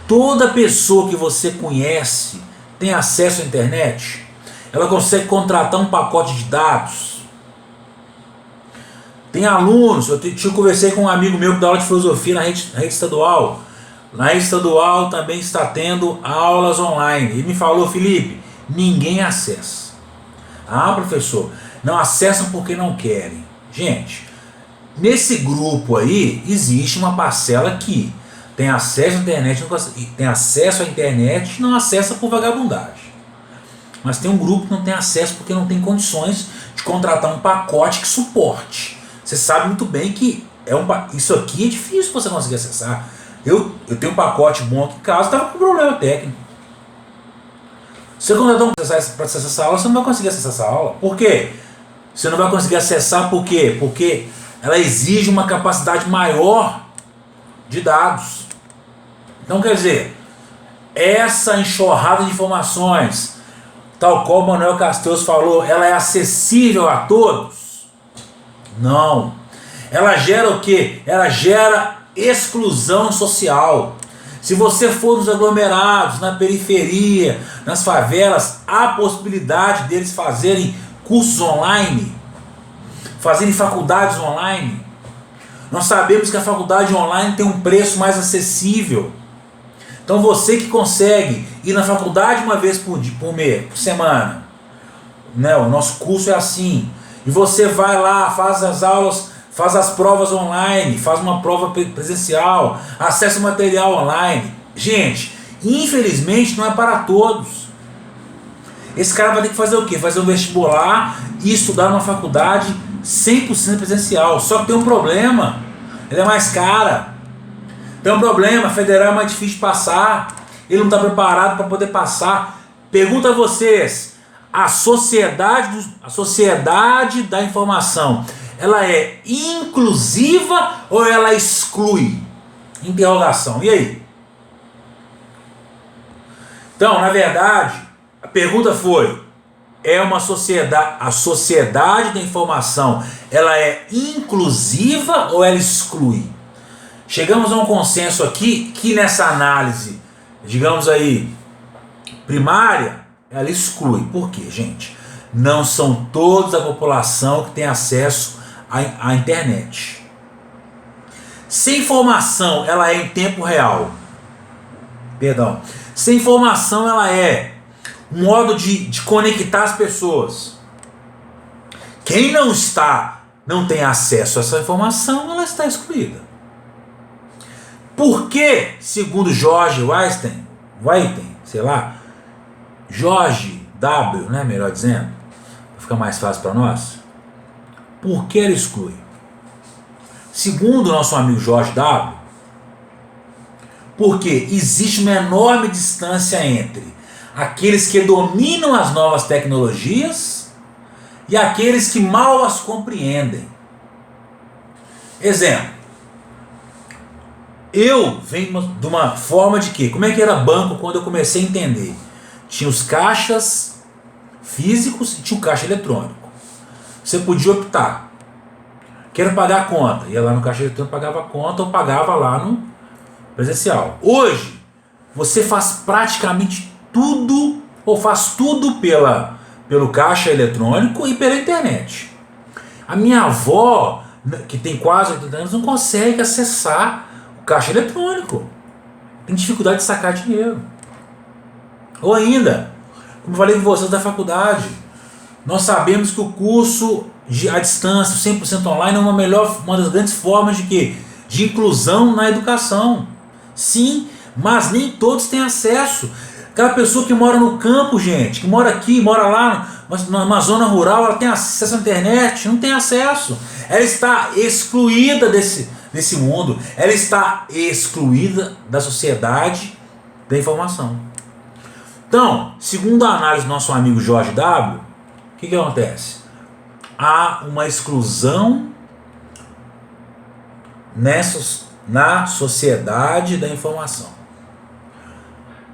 Speaker 1: Toda pessoa que você conhece tem acesso à internet. Ela consegue contratar um pacote de dados. Tem alunos, eu conversei com um amigo meu que dá aula de filosofia na rede estadual. Na rede estadual também está tendo aulas online. Ele me falou, Felipe, ninguém acessa. Ah, professor, não acessam porque não querem. Gente, nesse grupo aí existe uma parcela que tem acesso à internet, e não acessa por vagabundagem. Mas tem um grupo que não tem acesso porque não tem condições de contratar um pacote que suporte. Você sabe muito bem que isso aqui é difícil você conseguir acessar. Eu tenho um pacote bom aqui em casa, estava com problema técnico. Se você contratar um para acessar essa aula, você não vai conseguir acessar essa aula. Por quê? Você não vai conseguir acessar por quê? Porque ela exige uma capacidade maior de dados. Então, quer dizer, essa enxurrada de informações, tal qual o Manuel Castells falou, ela é acessível a todos? Não. Ela gera o quê? Ela gera exclusão social. Se você for nos aglomerados, na periferia, nas favelas, há possibilidade deles fazerem cursos online, fazerem faculdades online. Nós sabemos que a faculdade online tem um preço mais acessível. Então você que consegue ir na faculdade uma vez por semana, né? O nosso curso é assim. E você vai lá, faz as aulas, faz as provas online, faz uma prova presencial, acessa o material online. Gente, infelizmente não é para todos. Esse cara vai ter que fazer o quê? Fazer um vestibular e estudar numa faculdade 100% presencial. Só que tem um problema, ela é mais cara. Tem um problema, a federal é mais difícil de passar. Ele não está preparado para poder passar. Pergunto a vocês, a sociedade da informação, ela é inclusiva ou ela exclui? Interrogação. E aí? Então, na verdade, a pergunta foi: a sociedade da informação, ela é inclusiva ou ela exclui? Chegamos a um consenso aqui que nessa análise, digamos aí, primária, ela exclui. Por quê, gente? Não são todos a população que tem acesso à internet. Se a informação ela é em tempo real, se a informação ela é um modo de conectar as pessoas, quem não tem acesso a essa informação, ela está excluída. Por que, segundo George Weitman, George W, né, melhor dizendo, fica mais fácil para nós, por que ele exclui? Segundo o nosso amigo George W, porque existe uma enorme distância entre aqueles que dominam as novas tecnologias e aqueles que mal as compreendem. Exemplo, Eu venho de uma forma de que, como é que era banco quando eu comecei a entender? Tinha os caixas físicos e tinha o caixa eletrônico. Você podia optar. Quero pagar a conta. Ia lá no caixa eletrônico, pagava a conta ou pagava lá no presencial. Hoje, você faz praticamente tudo, ou faz tudo pelo caixa eletrônico e pela internet. A minha avó, que tem quase 80 anos, não consegue acessar o caixa eletrônico. Tem dificuldade de sacar dinheiro. Ou ainda, como eu falei com vocês da faculdade, nós sabemos que o curso à distância, 100% online, é uma das grandes formas de quê? De inclusão na educação. Sim, mas nem todos têm acesso. Aquela pessoa que mora no campo, gente, que mora aqui, mora lá, numa zona rural, ela tem acesso à internet? Não tem acesso. Ela está excluída desse mundo. Ela está excluída da sociedade da informação. Então, segundo a análise do nosso amigo Jorge W., o que acontece? Há uma exclusão na sociedade da informação.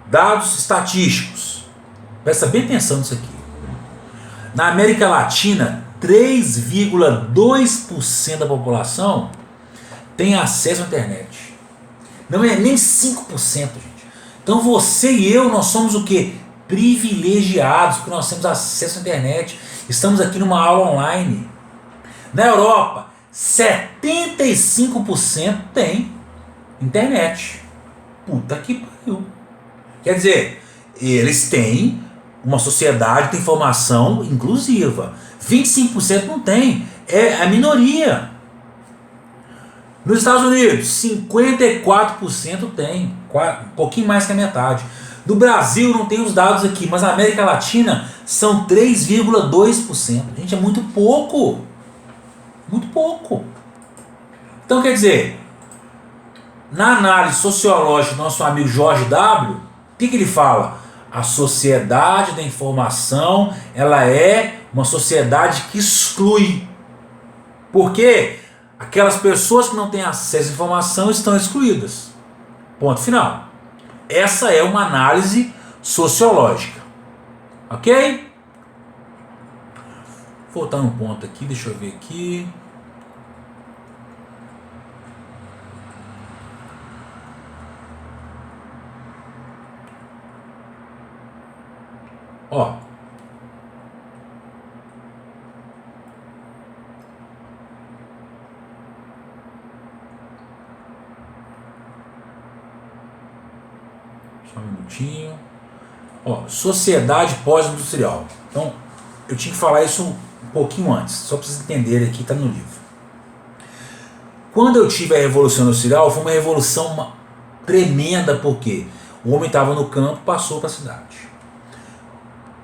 Speaker 1: Dados estatísticos. Presta bem atenção nisso aqui. Na América Latina, 3,2% da população tem acesso à internet. Não é nem 5%, gente. Então você e eu, nós somos o quê? Privilegiados, porque nós temos acesso à internet. Estamos aqui numa aula online. Na Europa, 75% tem internet. Puta que pariu. Quer dizer, eles têm uma sociedade de informação inclusiva. 25% não tem. É a minoria. Nos Estados Unidos, 54% tem. Um pouquinho mais que a metade. Do Brasil não tem os dados aqui, mas na América Latina são 3,2%. Gente, é muito pouco. Muito pouco. Então quer dizer, na análise sociológica do nosso amigo Jorge W., o que ele fala? A sociedade da informação, ela é uma sociedade que exclui. Porque aquelas pessoas que não têm acesso à informação estão excluídas. Ponto final. Essa é uma análise sociológica. Ok? Vou voltar um ponto aqui, deixa eu ver aqui. Ó. Só um minutinho. Ó, sociedade pós-industrial. Então, eu tinha que falar isso um pouquinho antes, só para vocês entenderem aqui, está no livro. Quando eu tive a Revolução Industrial, foi uma revolução tremenda, porque o homem estava no campo, passou para a cidade.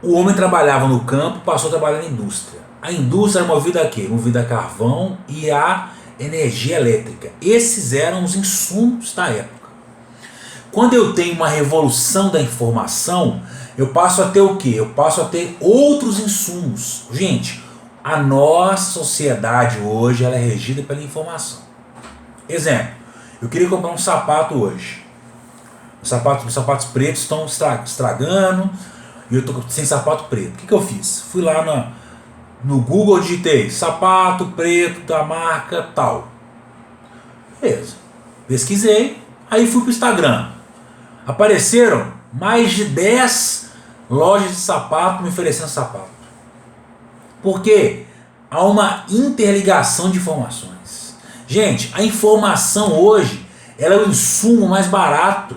Speaker 1: O homem trabalhava no campo, passou a trabalhar na indústria. A indústria era movida a quê? Movida a carvão e a energia elétrica. Esses eram os insumos da época. Quando eu tenho uma revolução da informação, eu passo a ter o quê? Eu passo a ter outros insumos. Gente, a nossa sociedade hoje ela é regida pela informação. Exemplo, eu queria comprar um sapato hoje. Os sapatos pretos estão estragando e eu estou sem sapato preto. O que eu fiz? Fui lá no Google, digitei sapato preto da marca tal. Beleza. Pesquisei, aí fui para o Instagram. Apareceram mais de 10 lojas de sapato me oferecendo sapato. Porque há uma interligação de informações. Gente, a informação hoje ela é o insumo mais barato.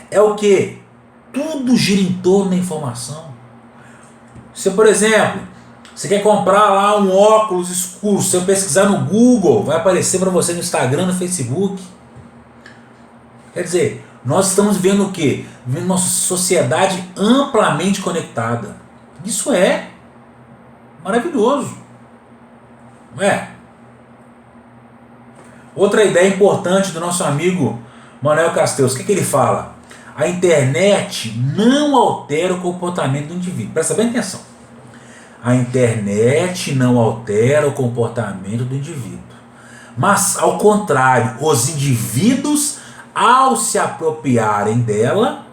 Speaker 1: É o que? Tudo gira em torno da informação. Se, por exemplo, você quer comprar lá um óculos escuro, se eu pesquisar no Google, vai aparecer para você no Instagram, no Facebook. Quer dizer, nós estamos vendo o quê? Vendo uma sociedade amplamente conectada. Isso é maravilhoso. Não é? Outra ideia importante do nosso amigo Manuel Castells, o que ele fala? A internet não altera o comportamento do indivíduo. Presta bem atenção. A internet não altera o comportamento do indivíduo. Mas, ao contrário, os indivíduos ao se apropriarem dela,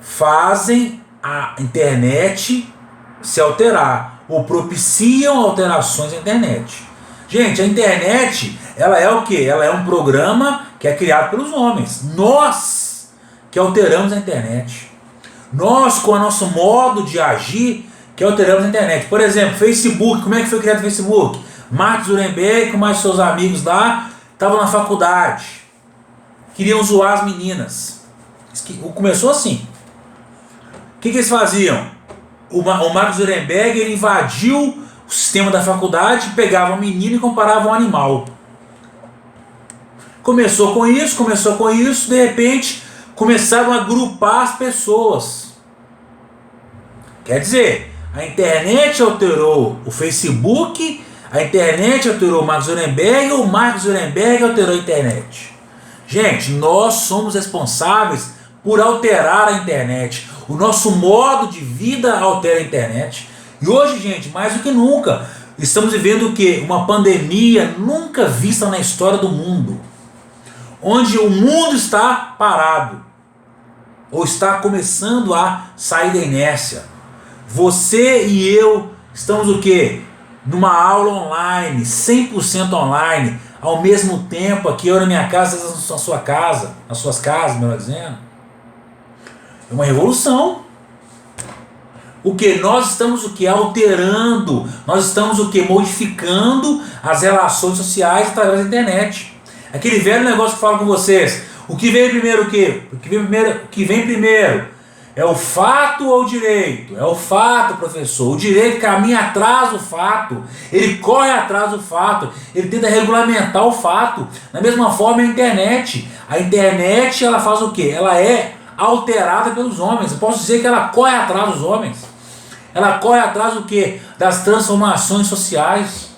Speaker 1: fazem a internet se alterar, ou propiciam alterações na internet. Gente, a internet, ela é o quê? Ela é um programa que é criado pelos homens. Nós que alteramos a internet. Nós, com o nosso modo de agir, que alteramos a internet. Por exemplo, Facebook. Como é que foi criado o Facebook? Mark Zuckerberg com mais seus amigos lá, estavam na faculdade. Queriam zoar as meninas. Começou assim. O que eles faziam? O Mark Zuckerberg, ele invadiu o sistema da faculdade, pegava um menino e comparava um animal. Começou com isso, de repente começaram a agrupar as pessoas. Quer dizer, a internet alterou o Facebook, a internet alterou o Mark Zuckerberg, o Mark Zuckerberg alterou a internet. Gente, nós somos responsáveis por alterar a internet. O nosso modo de vida altera a internet. E hoje, gente, mais do que nunca, estamos vivendo o quê? Uma pandemia nunca vista na história do mundo. Onde o mundo está parado. Ou está começando a sair da inércia. Você e eu estamos o quê? Numa aula online, 100% online, ao mesmo tempo aqui, eu na minha casa, na sua casa, nas suas casas, melhor dizendo. É uma revolução. O que? Nós estamos o que? Alterando, nós estamos o que? Modificando as relações sociais através da internet. Aquele velho negócio que eu falo com vocês. O que vem primeiro o quê? O que vem primeiro é o fato ou o direito? É o fato, professor. O direito caminha atrás do fato. Ele corre atrás do fato. Ele tenta regulamentar o fato. Da mesma forma a internet. A internet, ela faz o quê? Ela é alterada pelos homens. Eu posso dizer que ela corre atrás dos homens. Ela corre atrás do quê? Das transformações sociais.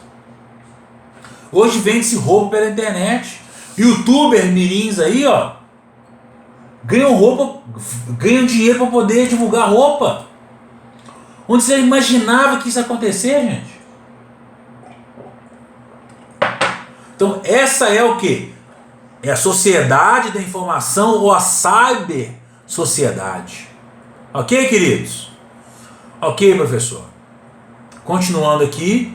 Speaker 1: Hoje vende-se roupa pela internet. Youtuber mirins aí, ó, ganham dinheiro para poder divulgar roupa. Onde você imaginava que isso ia acontecer, gente? Então essa é o que? É a sociedade da informação ou a cyber sociedade. Ok, queridos? Ok, professor. Continuando aqui.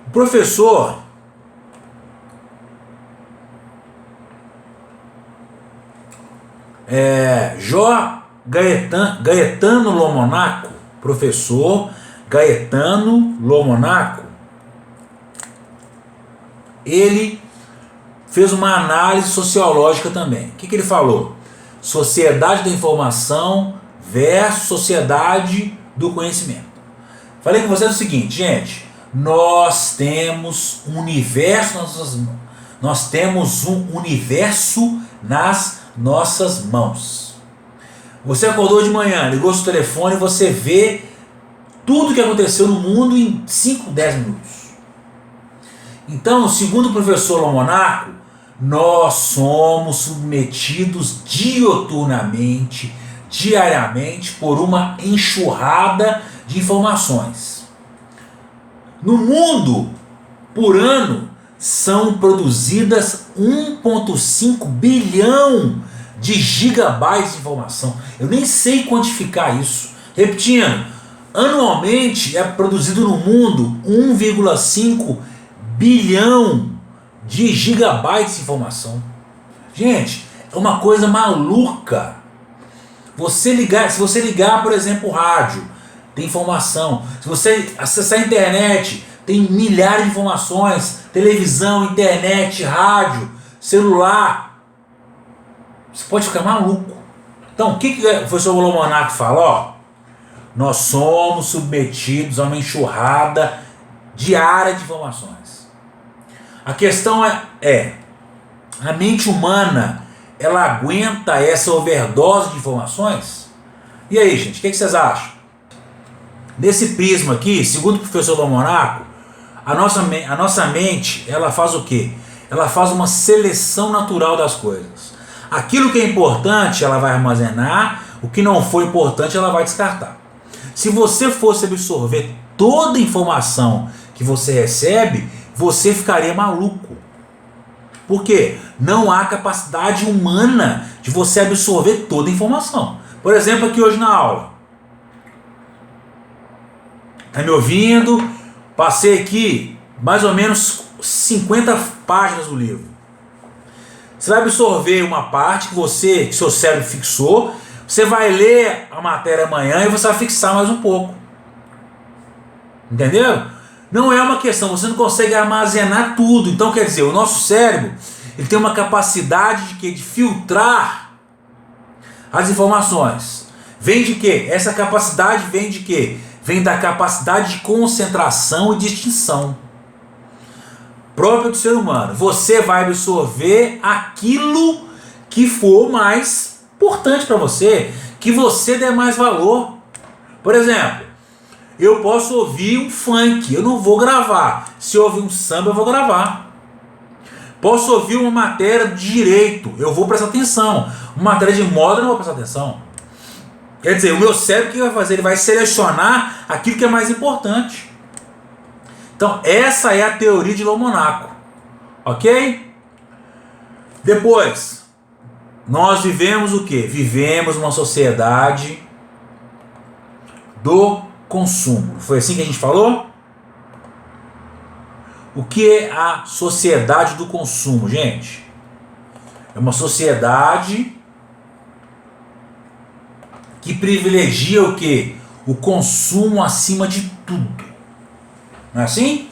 Speaker 1: O professor Gaetano Lomonaco, professor Gaetano Lomonaco, ele fez uma análise sociológica também. O que ele falou? Sociedade da informação versus sociedade do conhecimento. Falei com vocês o seguinte, gente, nós temos um universo nas nossas mãos. Nós temos um universo nas nossas mãos. Você acordou de manhã, ligou seu telefone e você vê tudo que aconteceu no mundo em 5, 10 minutos. Então, segundo o professor Lomonaco, nós somos submetidos dioturnamente, diariamente, por uma enxurrada de informações. No mundo, por ano, são produzidas 1,5 bilhão de gigabytes de informação. Eu nem sei quantificar isso. Repetindo, anualmente é produzido no mundo 1,5 bilhão de gigabytes de informação. Gente, é uma coisa maluca. Se você ligar, por exemplo, o rádio, tem informação. Se você acessar a internet, tem milhares de informações. Televisão, internet, rádio, celular. Você pode ficar maluco. Então, o que o professor Lomonaco fala? Ó, nós somos submetidos a uma enxurrada diária de informações. A questão é a mente humana, ela aguenta essa overdose de informações? E aí, gente, o que vocês acham? Nesse prisma aqui, segundo o professor Lomonaco, a nossa mente, ela faz o quê? Ela faz uma seleção natural das coisas. Aquilo que é importante, ela vai armazenar. O que não for importante, ela vai descartar. Se você fosse absorver toda a informação que você recebe, você ficaria maluco. Por quê? Não há capacidade humana de você absorver toda a informação. Por exemplo, aqui hoje na aula. Tá me ouvindo? Passei aqui mais ou menos 50 páginas do livro. Você vai absorver uma parte que seu cérebro fixou. Você vai ler a matéria amanhã e você vai fixar mais um pouco. Entendeu? Não é uma questão, você não consegue armazenar tudo. Então, quer dizer, o nosso cérebro, ele tem uma capacidade de quê? De filtrar as informações. Vem de quê? Essa capacidade vem de quê? Vem da capacidade de concentração e distinção própria do ser humano. Você vai absorver aquilo que for mais importante para você, que você dê mais valor. Por exemplo, eu posso ouvir um funk, eu não vou gravar. Se eu ouvir um samba, eu vou gravar. Posso ouvir uma matéria de direito, eu vou prestar atenção. Uma matéria de moda, eu não vou prestar atenção. Quer dizer, o meu cérebro, o que vai fazer? Ele vai selecionar aquilo que é mais importante. Então, essa é a teoria de Lomonaco. Ok? Depois, nós vivemos o quê? Vivemos uma sociedade do consumo. Foi assim que a gente falou? O que é a sociedade do consumo, gente? É uma sociedade que privilegia o quê? O consumo acima de tudo. Não é assim?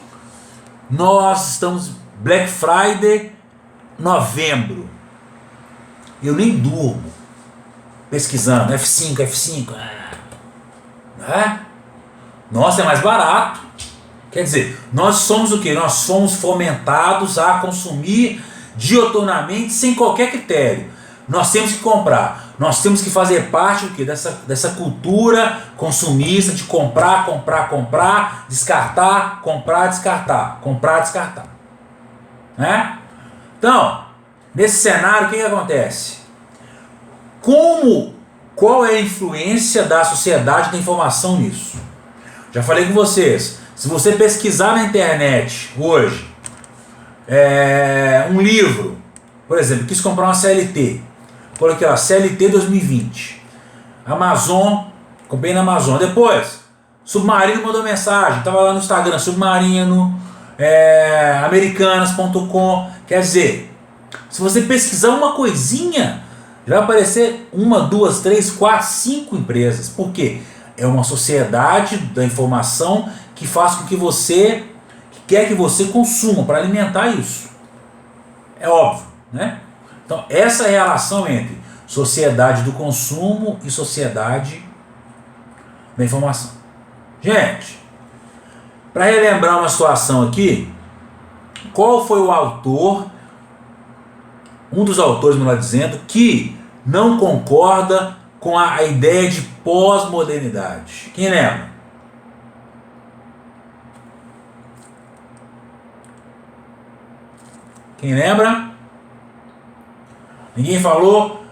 Speaker 1: Nós estamos Black Friday, novembro. Eu nem durmo pesquisando F5. Né? Nossa, é mais barato. Quer dizer, nós somos o quê? Nós somos fomentados a consumir dioturnamente sem qualquer critério. Nós temos que comprar. Nós temos que fazer parte do quê? Dessa cultura consumista de comprar, descartar, comprar, descartar. Né? Então, nesse cenário, o que acontece? Qual é a influência da sociedade da informação nisso? Já falei com vocês. Se você pesquisar na internet hoje, um livro, por exemplo, quis comprar uma CLT. Coloquei lá, CLT 2020. Amazon, comprei na Amazon. Depois, Submarino mandou mensagem, estava lá no Instagram, Submarino, americanas.com. Quer dizer, se você pesquisar uma coisinha, vai aparecer 1, 2, 3, 4, 5 empresas. Por quê? É uma sociedade da informação que faz com que você, que quer que você consuma para alimentar isso. É óbvio, né? Então, essa é a relação entre sociedade do consumo e sociedade da informação. Gente, para relembrar uma situação aqui, qual foi o autor, um dos autores, melhor dizendo, que não concorda com a ideia de pós-modernidade? Quem lembra? Quem lembra? Ninguém falou?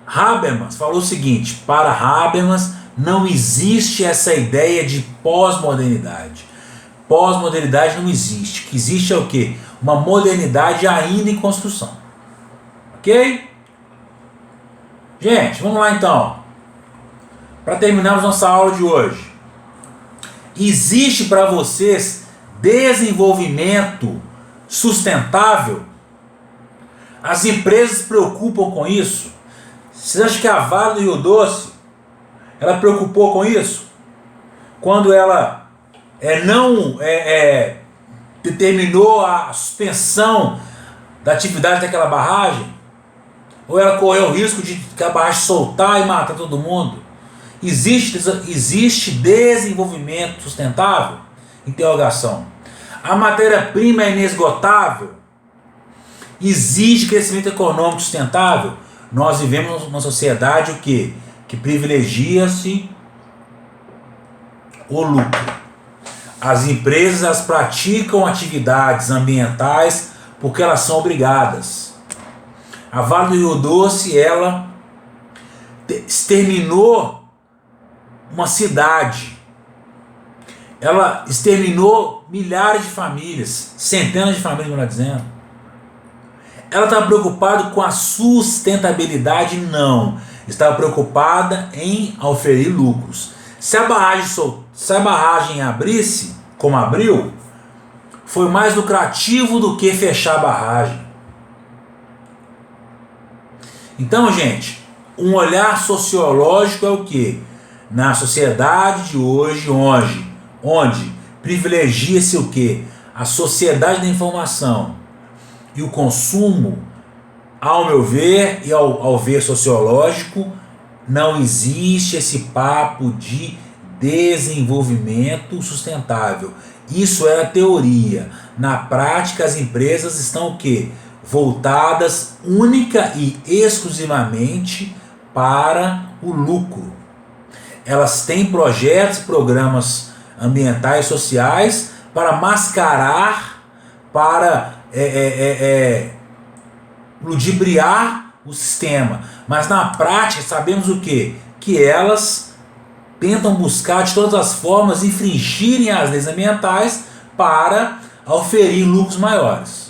Speaker 1: Habermas falou o seguinte: para Habermas não existe essa ideia de pós-modernidade. Pós-modernidade não existe. O que existe é o quê? Uma modernidade ainda em construção. Ok? Gente, vamos lá então. Para terminarmos nossa aula de hoje. Existe para vocês desenvolvimento sustentável? As empresas se preocupam com isso? Vocês acham que a Vale do Rio Doce, ela preocupou com isso? Quando ela determinou a suspensão da atividade daquela barragem? Ou ela correu o risco de a barragem soltar e matar todo mundo? Existe desenvolvimento sustentável? Interrogação. A matéria-prima é inesgotável? Existe crescimento econômico sustentável? Nós vivemos numa sociedade o quê? Que privilegia-se o lucro. As empresas, elas praticam atividades ambientais porque elas são obrigadas. A Vale do Rio Doce, ela exterminou uma cidade. Ela exterminou milhares de famílias, centenas de famílias, melhor dizendo. Ela estava preocupada com a sustentabilidade? Não. Estava preocupada em oferir lucros. Se a barragem abrisse, como abriu, foi mais lucrativo do que fechar a barragem. Então, gente, um olhar sociológico é o quê? Na sociedade de hoje, onde privilegia-se o quê? A sociedade da informação e o consumo, ao meu ver e ao ver sociológico, não existe esse papo de desenvolvimento sustentável. Isso é a teoria. Na prática, as empresas estão o quê? Voltadas única e exclusivamente para o lucro. Elas têm projetos e programas ambientais e sociais para mascarar, para ludibriar o sistema. Mas na prática sabemos o quê? Que elas tentam buscar de todas as formas infringirem as leis ambientais para oferir lucros maiores.